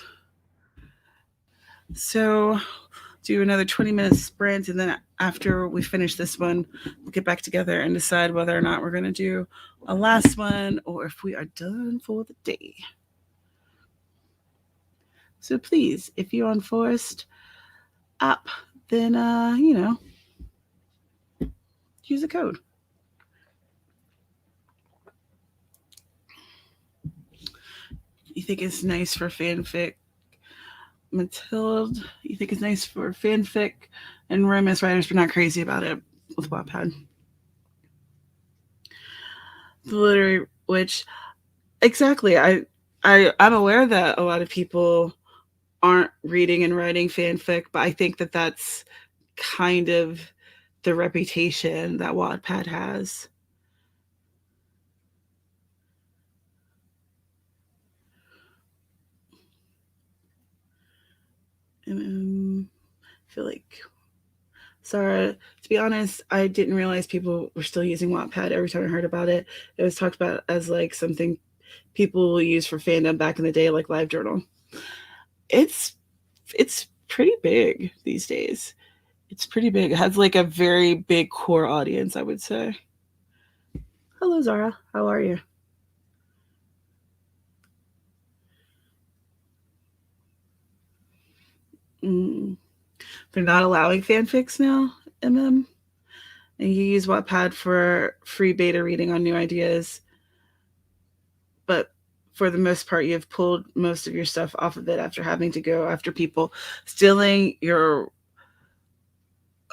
Speaker 1: So, do another 20-minute sprint, and then after we finish this one, we'll get back together and decide whether or not we're going to do a last one or if we are done for the day. So please, if you're on Forest app, then use a code. You think it's nice for fanfic? Matilde, you think it's nice for fanfic and romance writers, but not crazy about it with Wattpad. The literary witch, exactly. I'm aware that a lot of people aren't reading and writing fanfic, but I think that that's kind of the reputation that Wattpad has. And I feel like Sarah, to be honest, I didn't realize people were still using Wattpad. Every time I heard about it, it was talked about as like something people will use for fandom back in the day, like LiveJournal. It's it's pretty big these days. It's pretty big. It has like a very big core audience, I would say. Hello, Zara. How are you? Mm. They're not allowing fanfics now, MM. And you use Wattpad for free beta reading on new ideas. But for the most part, you've pulled most of your stuff off of it after having to go after people stealing your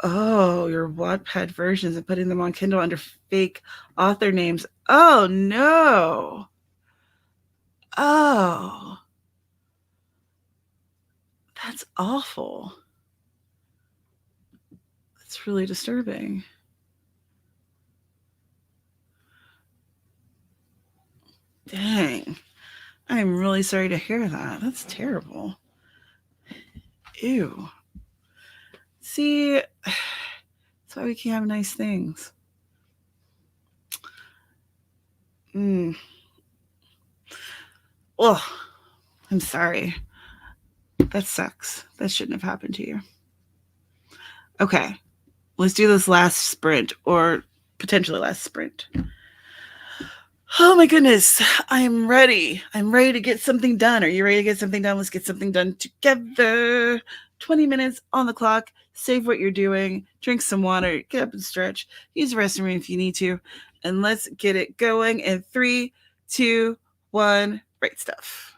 Speaker 1: Wattpad versions and putting them on Kindle under fake author names. Oh no. Oh, that's awful. That's really disturbing. Dang. I'm really sorry to hear that. That's terrible. Ew. See, that's why we can't have nice things. Mm. Oh, I'm sorry. That sucks. That shouldn't have happened to you. Okay, let's do this last sprint or potentially last sprint. Oh my goodness, I'm ready. I'm ready to get something done. Are you ready to get something done? Let's get something done together. 20 minutes on the clock. Save what you're doing. Drink some water. Get up and stretch. Use the restroom if you need to. And let's get it going in 3, 2, 1. Great stuff.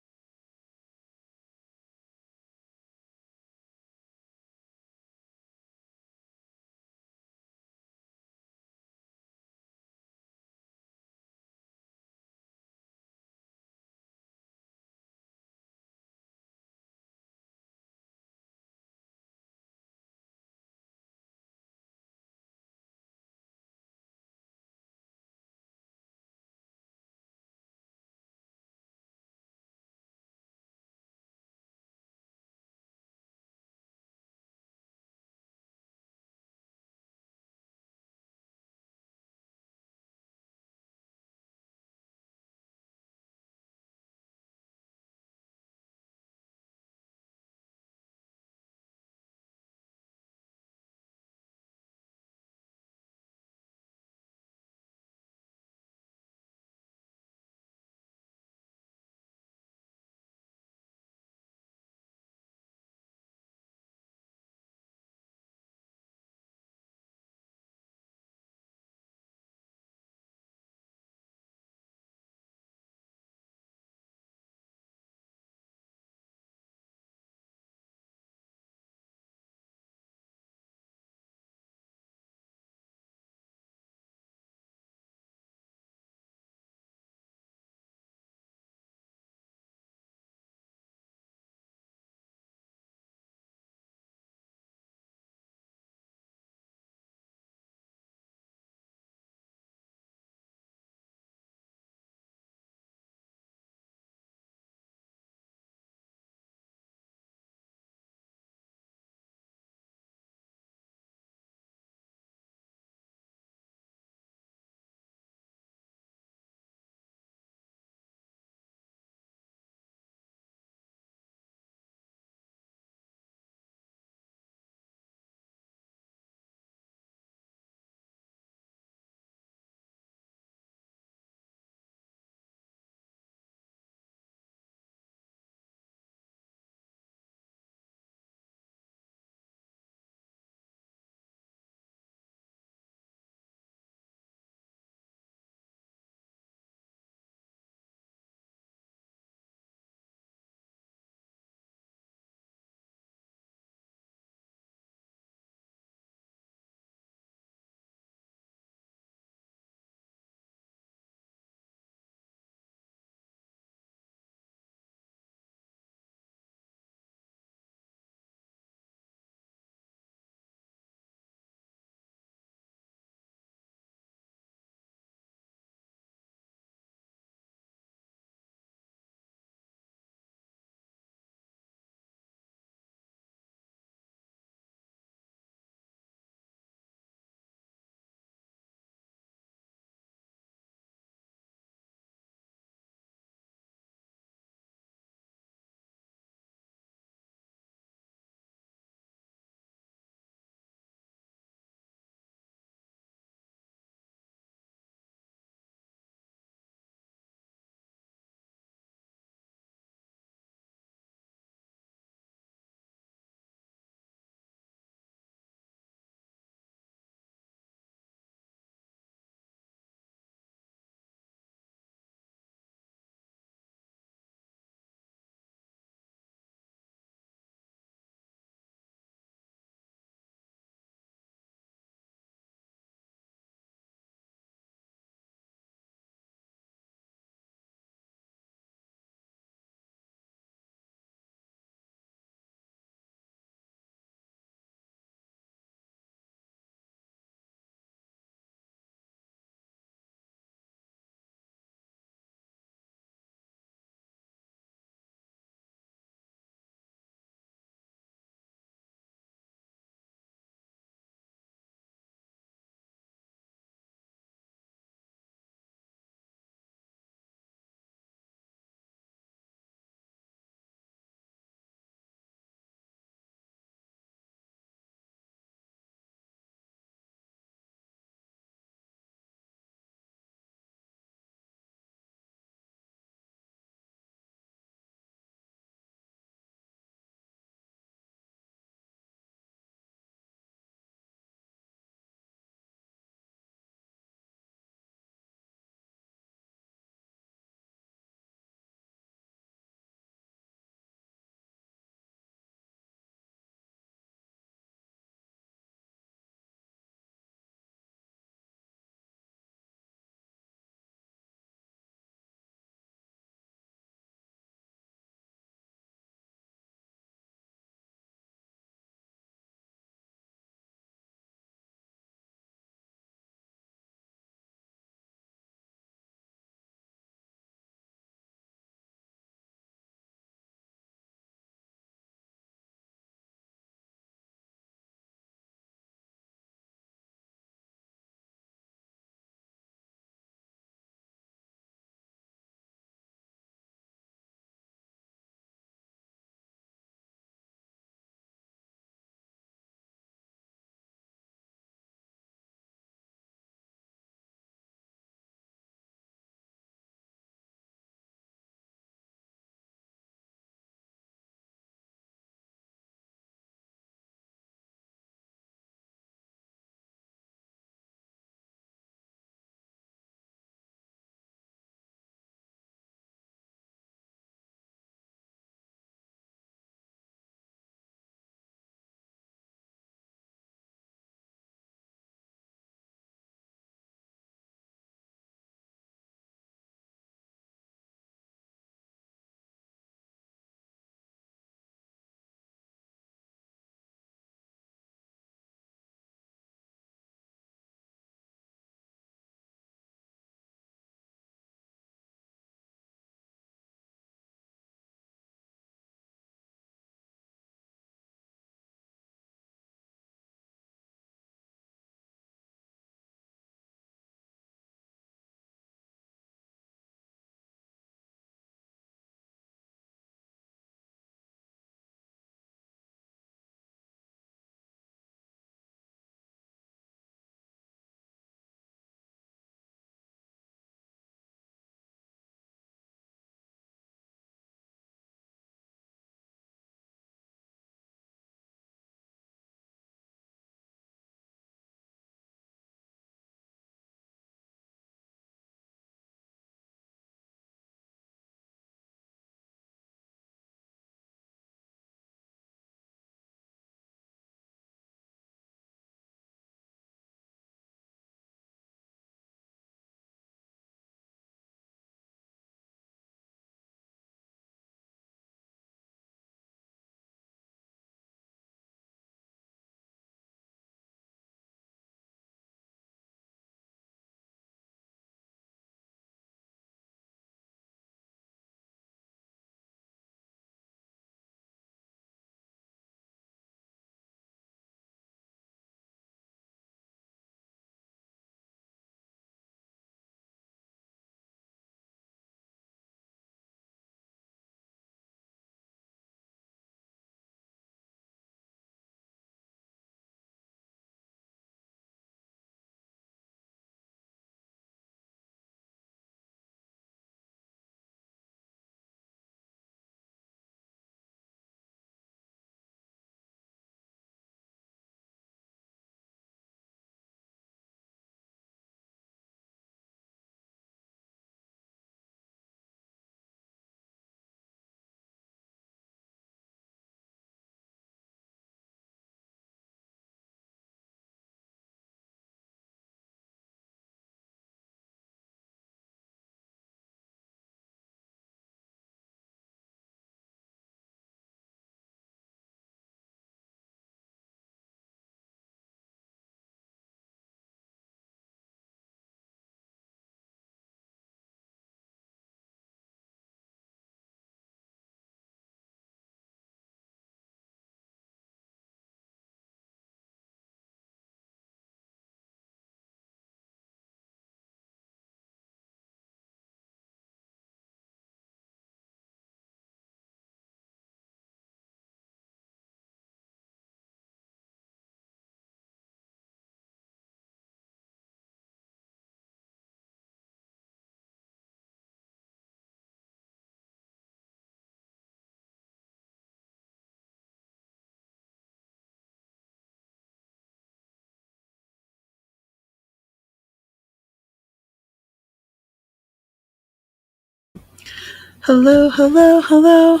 Speaker 1: Hello, hello, hello.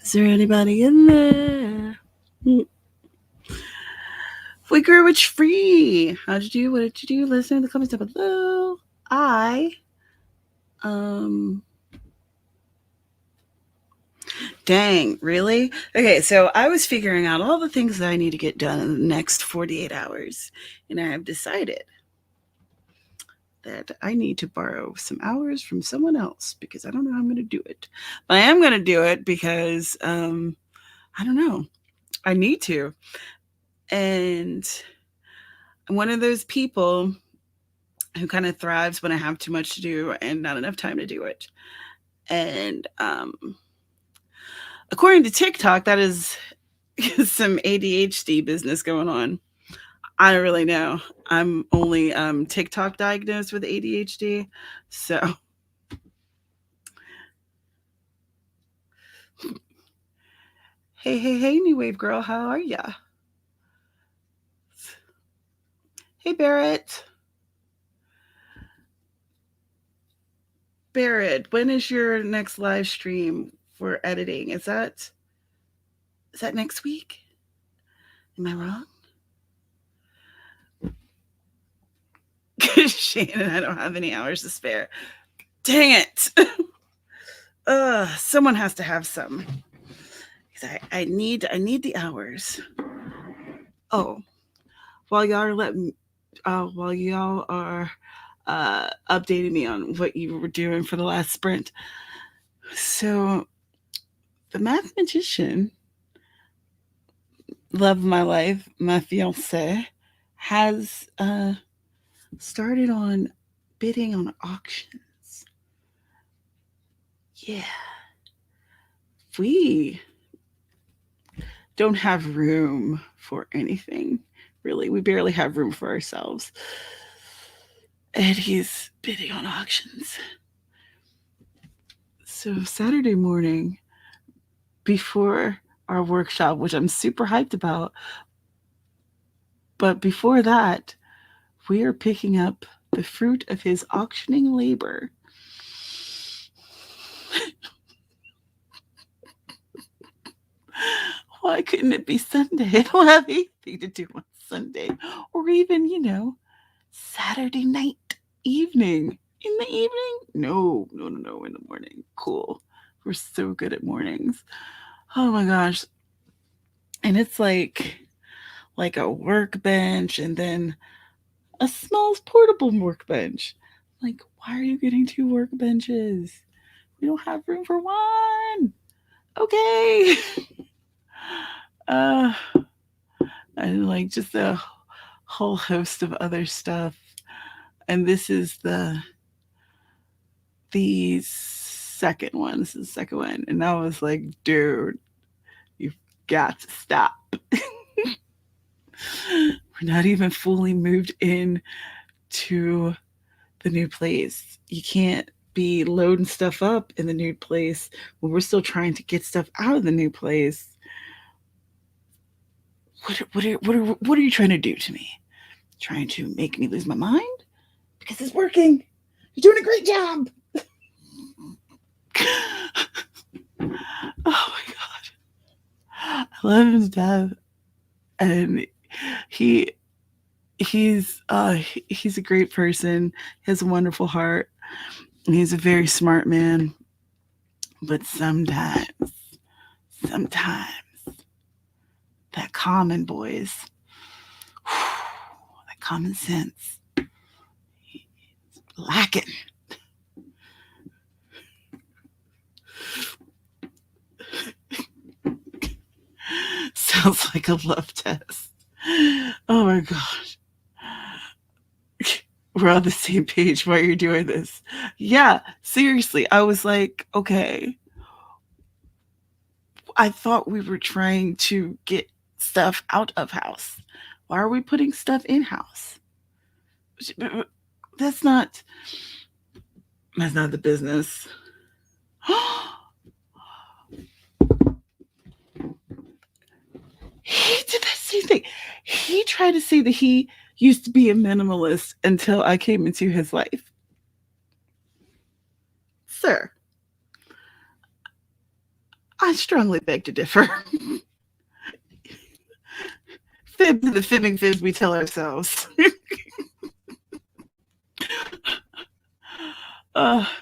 Speaker 1: Is there anybody in there? We grew witch free. How'd you do? What did you do? Let us know in the comments down below. Dang, really? Okay, so I was figuring out all the things that I need to get done in the next 48 hours, and I have decided that I need to borrow some hours from someone else because I don't know how I'm going to do it. But I am going to do it because I don't know. I need to. And I'm one of those people who kind of thrives when I have too much to do and not enough time to do it. And according to TikTok, that is some ADHD business going on. I don't really know. I'm only TikTok diagnosed with ADHD. So, hey, New Wave Girl, how are ya? Hey, Barrett. Barrett, when is your next live stream for editing? Is that next week? Am I wrong? Shannon, I don't have any hours to spare. Dang it. Someone has to have some. I need the hours. Oh, while y'all are updating me on what you were doing for the last sprint. So, the mathematician, love of my life, my fiance, has started on bidding on auctions. Yeah. We don't have room for anything, really. We barely have room for ourselves. And he's bidding on auctions. So Saturday morning, before our workshop, which I'm super hyped about, but before that, we are picking up the fruit of his auctioning labor. Why couldn't it be Sunday? I don't have anything to do on Sunday. Or even, Saturday night, evening. In the evening? No, in the morning. Cool. We're so good at mornings. Oh my gosh. And it's like a workbench and then a small portable workbench. Like, why are you getting two workbenches? We don't have room for one. Okay. And like just a whole host of other stuff. And this is the second one. This is the second one. And I was like, dude, you've got to stop. We're not even fully moved in to the new place. You can't be loading stuff up in the new place when we're still trying to get stuff out of the new place. What are you trying to do to me? Trying to make me lose my mind? Because it's working. You're doing a great job. Oh my god. I love him to death. And he's a great person. He has a wonderful heart. And he's a very smart man. But sometimes that common boys, that common sense, he's lacking. Sounds like a love test. Oh my gosh. We're on the same page while you're doing this. Yeah, seriously. I was like, okay. I thought we were trying to get stuff out of house. Why are we putting stuff in house? That's not the business. He did that same thing. He tried to say that he used to be a minimalist until I came into his life. Sir, I strongly beg to differ. Fibs and the fibbing fibs we tell ourselves.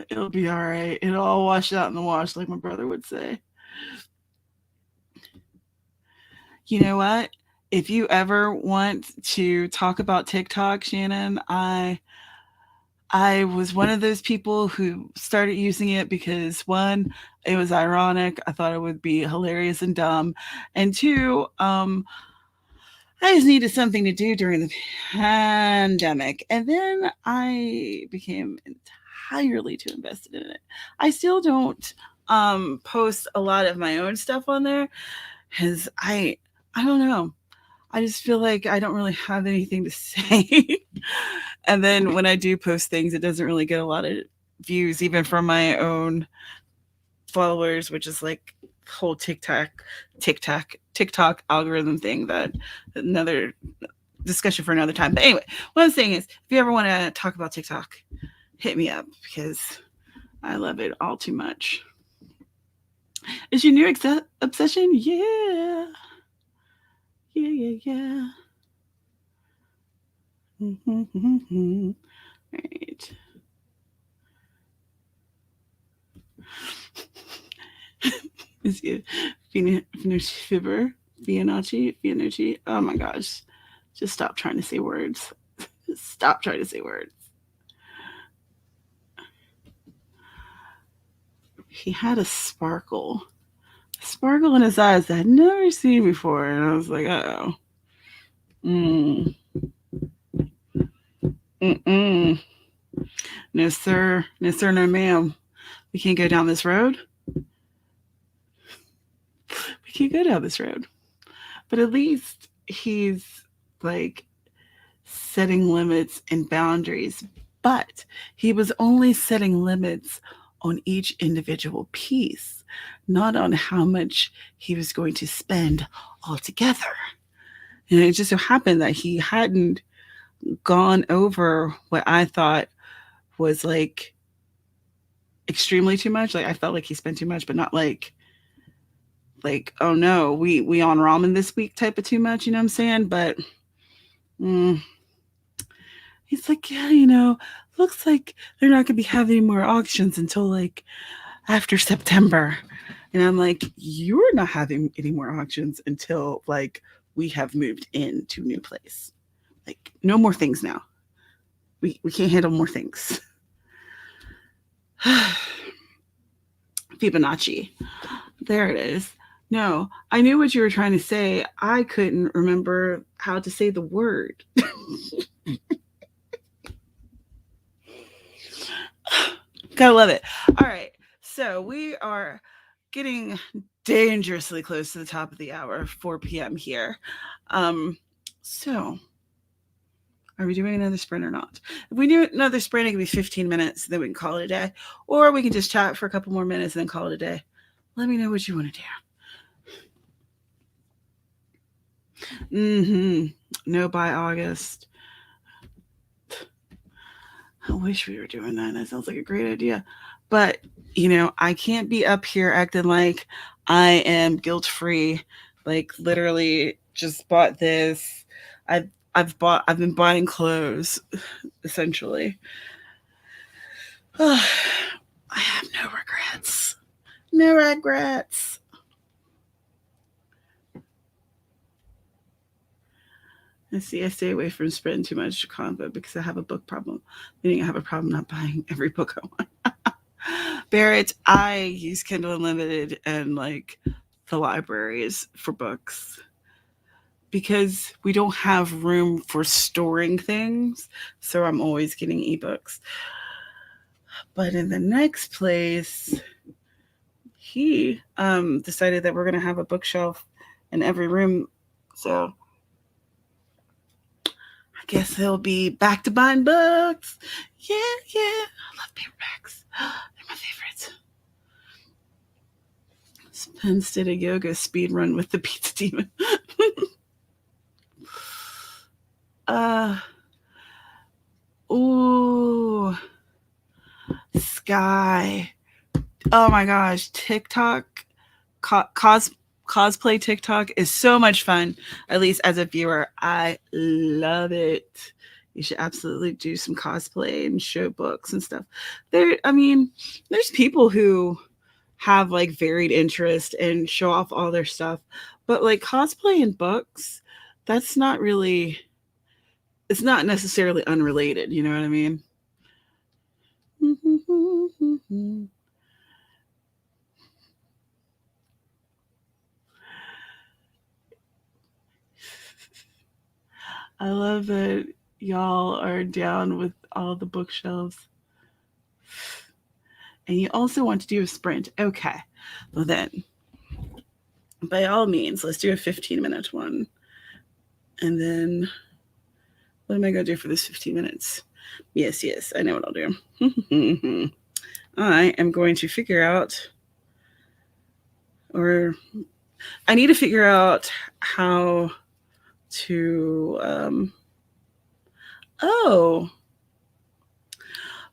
Speaker 1: It'll be all right. It'll all wash out in the wash, like my brother would say. You know what? If you ever want to talk about TikTok, Shannon, I was one of those people who started using it because one, it was ironic. I thought it would be hilarious and dumb. And two, I just needed something to do during the pandemic. And then I became entirely too invested in it. I still don't post a lot of my own stuff on there because I don't know. I just feel like I don't really have anything to say. And then when I do post things, it doesn't really get a lot of views, even from my own followers, which is like whole TikTok algorithm thing that another discussion for another time. But anyway, what I'm saying is if you ever want to talk about TikTok, hit me up because I love it all too much. Is your new obsession? Yeah. Yeah. Right. Is it Finucci? Oh my gosh. Just stop trying to say words. Stop trying to say words. He had a sparkle in his eyes that I'd never seen before. And I was like, uh-oh. Mm-mm. No, sir. No, sir, no, ma'am. We can't go down this road. We can't go down this road. But at least he's like setting limits and boundaries. But he was only setting limits on each individual piece, not on how much he was going to spend altogether. And it just so happened that he hadn't gone over what I thought was like extremely too much. Like I felt like he spent too much, but not like oh no, we on ramen this week type of too much. You know what I'm saying? But he's like, yeah, looks like they're not gonna be having more auctions until like after September. And I'm like, you're not having any more auctions until like we have moved into a new place. Like no more things now. We can't handle more things. Fibonacci. There it is. No, I knew what you were trying to say. I couldn't remember how to say the word. Gotta love it. All right. So we are getting dangerously close to the top of the hour, 4 p.m. here. So are we doing another sprint or not? If we do another sprint, it can be 15 minutes, then we can call it a day. Or we can just chat for a couple more minutes and then call it a day. Let me know what you want to do. No, by August. I wish we were doing that. That sounds like a great idea. But, I can't be up here acting like I am guilt-free. Like literally just bought this. I've been buying clothes essentially. I have no regrets. No regrets. I see. I stay away from spending too much Canva because I have a book problem. Meaning I have a problem not buying every book I want. Barrett, I use Kindle Unlimited and like the libraries for books because we don't have room for storing things. So I'm always getting ebooks. But in the next place, he decided that we're going to have a bookshelf in every room. So I guess he'll be back to buying books. Yeah. I love paperbacks. They're my favorites. Spence did a yoga speed run with the pizza demon. Ooh. Sky. Oh my gosh. TikTok cosplay TikTok is so much fun. At least as a viewer, I love it. You should absolutely do some cosplay and show books and stuff. I mean, there's people who have like varied interest and show off all their stuff, but like cosplay and books, that's not really. It's not necessarily unrelated. You know what I mean? I love that y'all are down with all the bookshelves. And you also want to do a sprint. Okay. Well, then, by all means, let's do a 15-minute one. And then, what am I going to do for this 15 minutes? Yes, I know what I'll do. I am going to figure out, or I need to figure out how to, oh,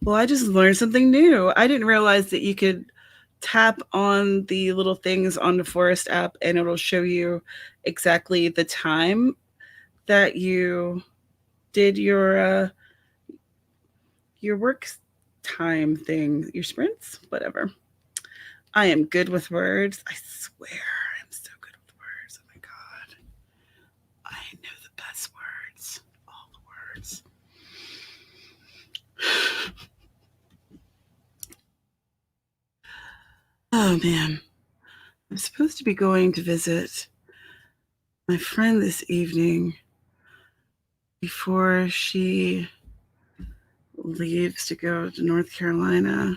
Speaker 1: well, I just learned something new. I didn't realize that you could tap on the little things on the Forest app and it'll show you exactly the time that you did your work time thing, your sprints, whatever. I am good with words. I swear I'm so good with words. Oh my God. I know the best words. All the words. Oh man. I'm supposed to be going to visit my friend this evening before she leaves to go to North Carolina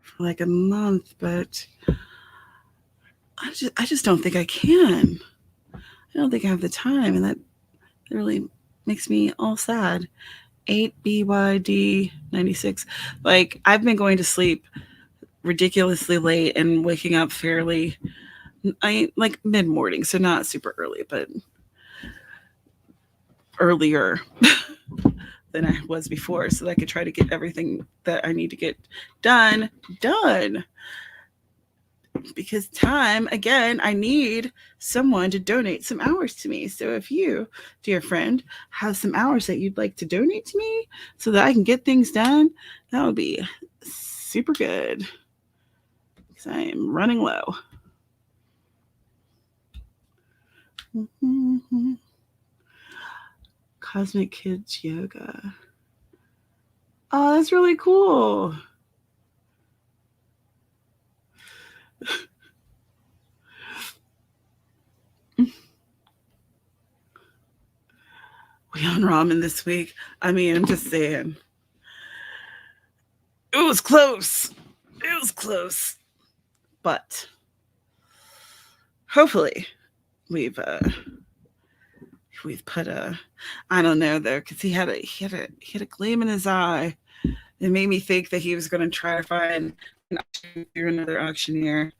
Speaker 1: for like a month, but I just don't think I can. I don't think I have the time, and that really makes me all sad. 8 BYD 96. Like I've been going to sleep ridiculously late and waking up fairly I like mid morning, so not super early, but earlier than I was before, so that I could try to get everything that I need to get done. Because time, again, I need someone to donate some hours to me. So if you, dear friend, have some hours that you'd like to donate to me so that I can get things done, that would be super good. Because I am running low. Cosmic Kids Yoga. Oh, that's really cool. We on ramen this week. I mean, I'm just saying. It was close. It was close. But hopefully we've put a I don't know though, because he had a gleam in his eye. It made me think that he was going to try to find an auction through another auctioneer.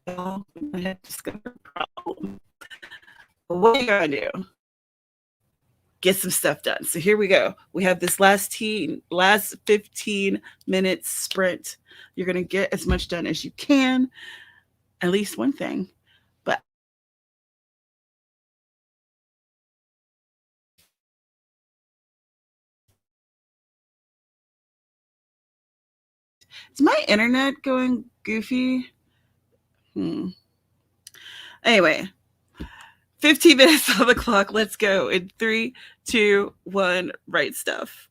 Speaker 1: Well, I had discovered a problem. But what are you gonna do? Get some stuff done. So here we go. We have this last 15 minutes sprint. You're gonna get as much done as you can. At least one thing. But is my internet going goofy? Anyway, 15 minutes on the clock. Let's go. In 3, 2, 1, write stuff.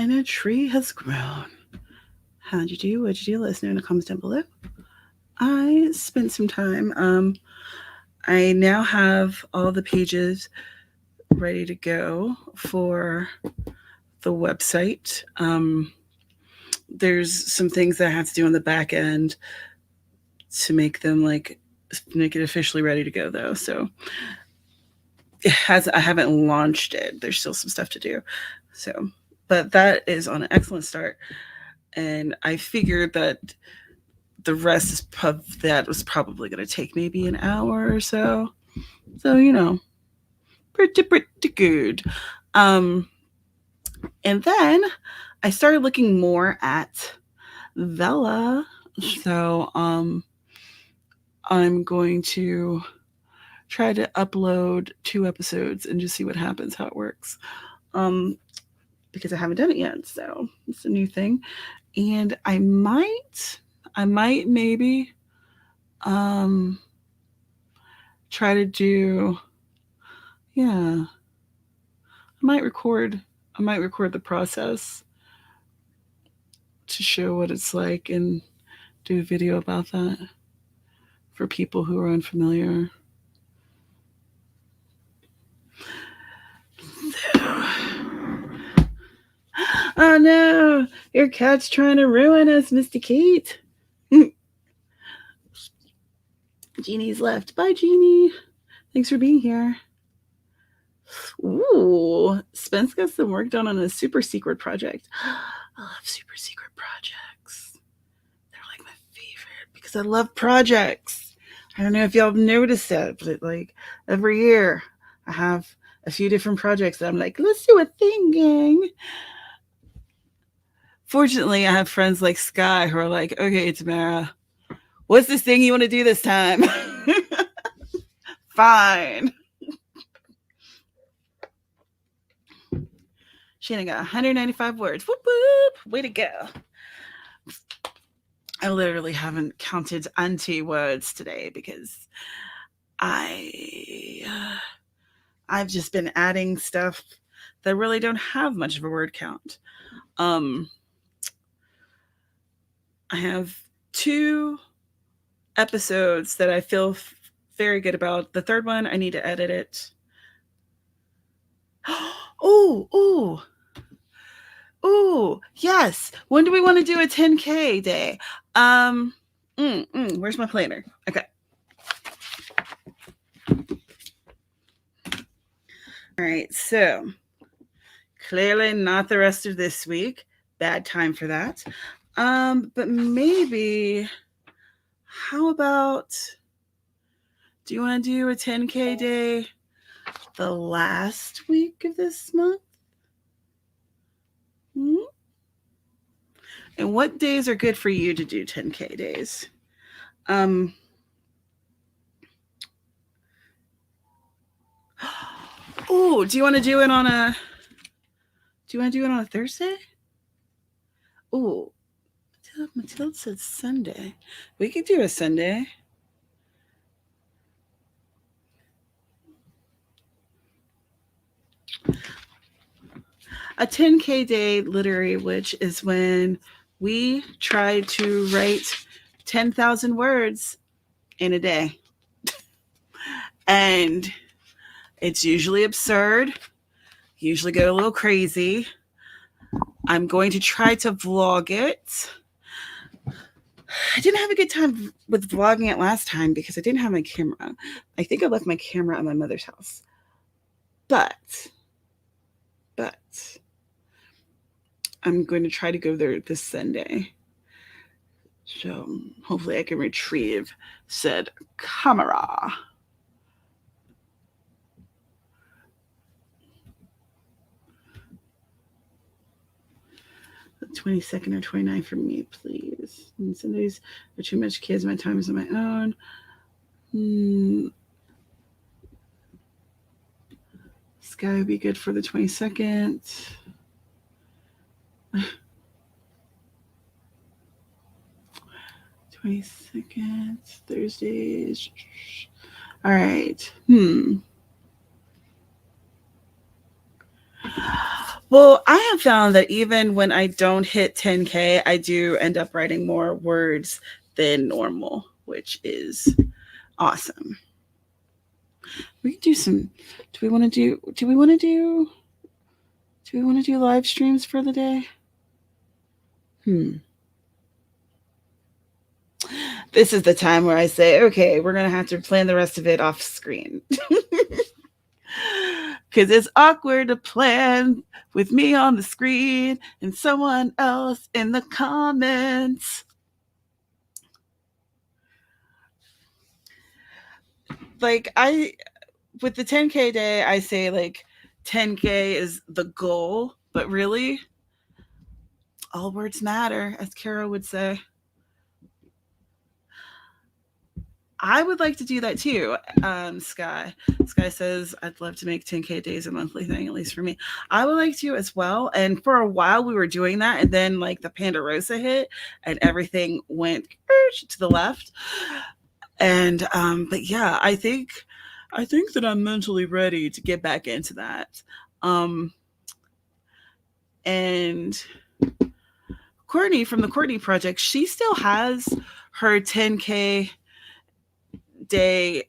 Speaker 1: and a tree has grown. How'd you do? What'd you do? Let us know in the comments down below. I spent some time. I now have all the pages ready to go for the website. There's some things that I have to do on the back end to make it officially ready to go, though. So I haven't launched it. There's still some stuff to do. So, but that is on an excellent start. And I figured that the rest of that was probably going to take maybe an hour or so. So, pretty good. And then I started looking more at Vella. So, I'm going to try to upload 2 episodes and just see what happens, how it works. Because I haven't done it yet, so it's a new thing. And I might maybe try to do, I might record the process to show what it's like and do a video about that for people who are unfamiliar. Oh no, your cat's trying to ruin us, Mr. Kate. Jeannie's left. Bye, Jeannie. Thanks for being here. Ooh, Spence got some work done on a super secret project. I love super secret projects. They're like my favorite because I love projects. I don't know if y'all have noticed it, but like every year I have a few different projects that I'm like, let's do a thing, gang. Fortunately, I have friends like Sky who are like, okay, Tamara, what's this thing you want to do this time? Fine. Shannon got 195 words. Whoop, whoop. Way to go. I literally haven't counted anti words today because I've just been adding stuff that really don't have much of a word count. I have 2 episodes that I feel very good about. The third one, I need to edit it. Oh, yes. When do we want to do a 10K day? Where's my planner? Okay. All right, so clearly not the rest of this week. Bad time for that. But maybe, how about, do you want to do a 10K day the last week of this month? And what days are good for you to do 10K days? Oh, do you want to do it on a Thursday? Oh, Matilda said Sunday. We could do a Sunday. A 10K day literary witch is when we try to write 10,000 words in a day. And it's usually absurd, usually go a little crazy. I'm going to try to vlog it. I didn't have a good time with vlogging it last time because I didn't have my camera. I think I left my camera at my mother's house. But I'm going to try to go there this Sunday. So hopefully I can retrieve said camera. The 22nd or 29th for me, please. And Sundays are too much kids. My time is on my own. Sky would be good for the 22nd. 22nd, Thursdays. All right. Well, I have found that even when I don't hit 10K, I do end up writing more words than normal, which is awesome. We can do some. Do we want to do? Do we want to do? Do we want to do live streams for the day? Hmm. This is the time where I say, okay, we're gonna have to plan the rest of it off screen. Because it's awkward to plan with me on the screen and someone else in the comments. Like, with the 10K day, I say like 10K is the goal, but really, all words matter, as Carrow would say. I would like to do that too. Sky. Sky says, I'd love to make 10K days a monthly thing, at least for me. I would like to as well. And for a while we were doing that. And then like the Pandarosa hit and everything went to the left. And but yeah, I think that I'm mentally ready to get back into that. And Courtney from the Courtney Project, she still has her 10K day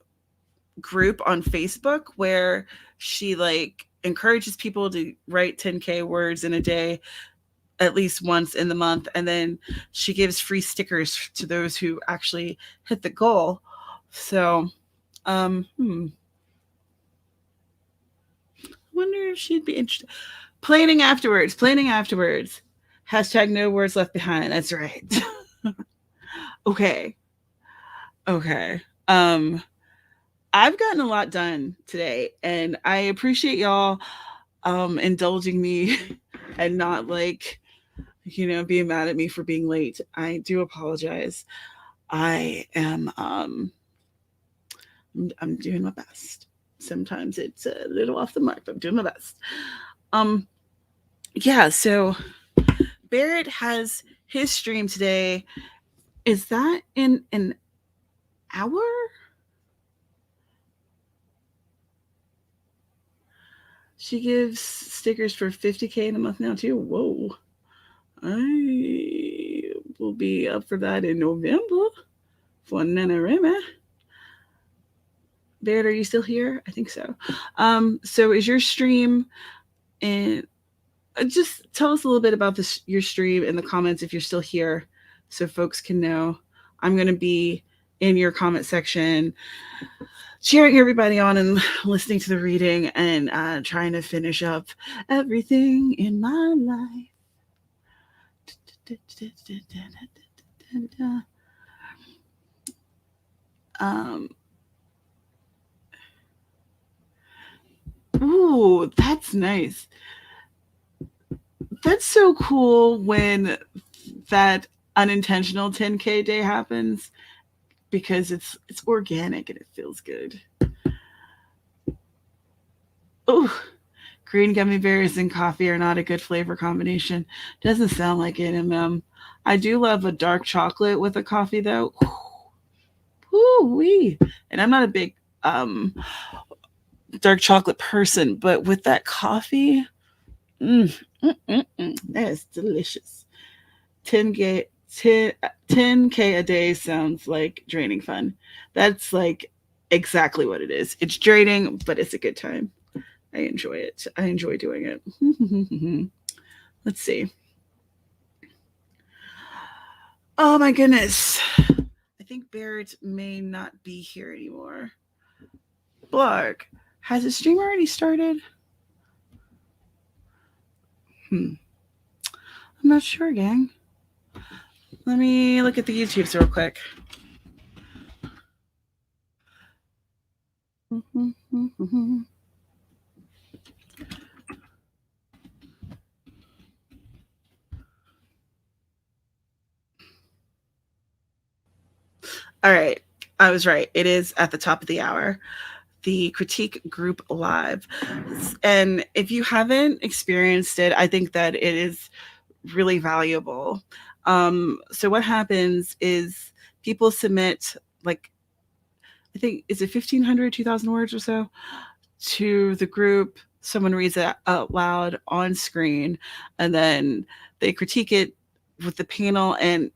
Speaker 1: group on Facebook where she like encourages people to write 10K words in a day at least once in the month, and then she gives free stickers to those who actually hit the goal. So I wonder if she'd be interested. Planning afterwards. Hashtag no words left behind. That's right. Okay. I've gotten a lot done today, and I appreciate y'all indulging me and not like, being mad at me for being late. I do apologize. I am I'm doing my best. Sometimes it's a little off the mark, but I'm doing my best. Yeah, so Barrett has his stream today. Is that in an hour? She gives stickers for 50K in a month now too. Whoa. I will be up for that in November for NaNoWriMo. Barrett, are you still here? I think so. So is your stream in just tell us a little bit about your stream in the comments if you're still here so folks can know. I'm going to be in your comment section cheering everybody on and listening to the reading and trying to finish up everything in my life. Ooh, that's nice. That's so cool when that unintentional 10K day happens because it's organic and it feels good. Oh, green gummy bears and coffee are not a good flavor combination. Doesn't sound like it. And I do love a dark chocolate with a coffee though. Ooh-wee. And I'm not a big dark chocolate person, but with that coffee, that is delicious. 10K a day sounds like draining fun. That's like exactly what it is. It's draining, but it's a good time. I enjoy it. I enjoy doing it. Let's see. Oh my goodness. I think Barrett may not be here anymore. Blarg, has the stream already started? I'm not sure, gang. Let me look at the YouTubes real quick. All right. I was right. It is at the top of the hour. The critique group live. And if you haven't experienced it, I think that it is really valuable. So what happens is people submit like, I think, is it 1,500, 2,000 words or so to the group. someone reads it out loud on screen, and then they critique it with the panel, and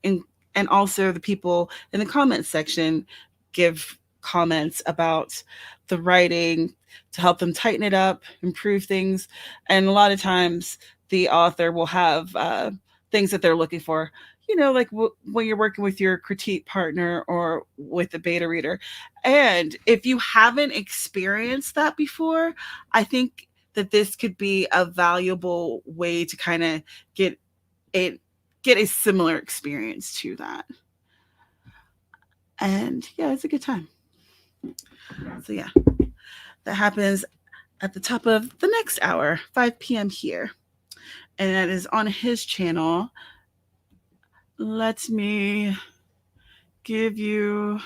Speaker 1: also the people in the comments section give comments about the writing to help them tighten it up, improve things. And a lot of times the author will have things that they're looking for, like when you're working with your critique partner or with the beta reader. And if you haven't experienced that before, I think that this could be a valuable way to kind of get a get a similar experience to that. And yeah, it's a good time. So yeah, that happens at the top of the next hour, 5 p.m. here. And that is on his channel. Let me give you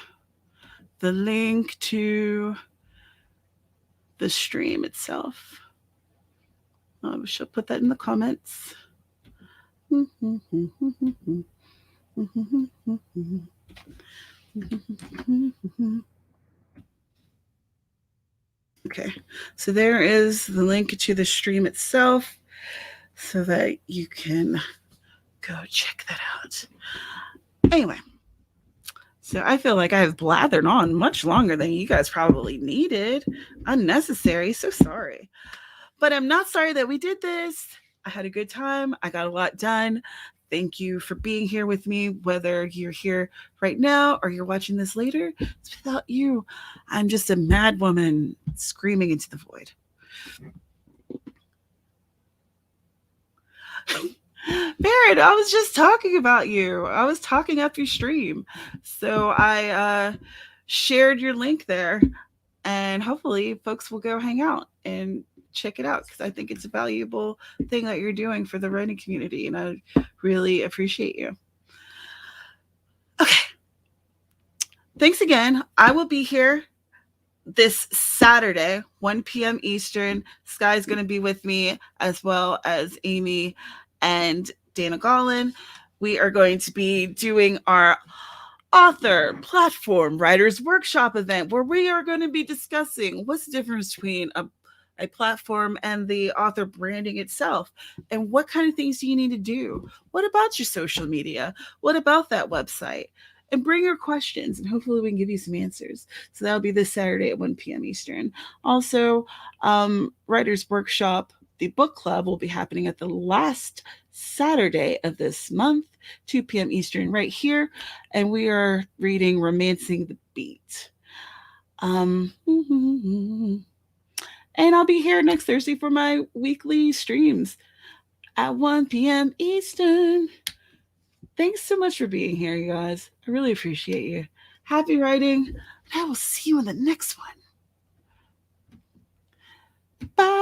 Speaker 1: the link to the stream itself. She'll put that in the comments. Okay, so there is the link to the stream itself so that you can go check that out. Anyway, so I feel like I've blathered on much longer than you guys probably needed. Unnecessary, so sorry. But I'm not sorry that we did this. I had a good time. I got a lot done. Thank you for being here with me, whether you're here right now or you're watching this later. It's without you, I'm just a mad woman screaming into the void. Barrett, I was just talking about you. I was talking up your stream. So I shared your link there, and hopefully folks will go hang out and check it out, because I think it's a valuable thing that you're doing for the writing community, and I really appreciate you. Okay. Thanks again. I will be here this Saturday, 1 p.m. Eastern. Sky's going to be with me, as well as Amy and Dana Gaulin. We are going to be doing our author platform writers workshop event, where we are going to be discussing what's the difference between a platform and the author branding itself, and what kind of things do you need to do. What about your social media? What about that website? And bring your questions, and hopefully we can give you some answers. So that'll be this Saturday at 1 p.m. Eastern. Also, writers workshop, the book club, will be happening at the last Saturday of this month, 2 p.m. Eastern, right here. And we are reading Romancing the Beat. And I'll be here next Thursday for my weekly streams at 1 p.m. Eastern. Thanks so much for being here, you guys. I really appreciate you. Happy writing. I will see you in the next one. Bye.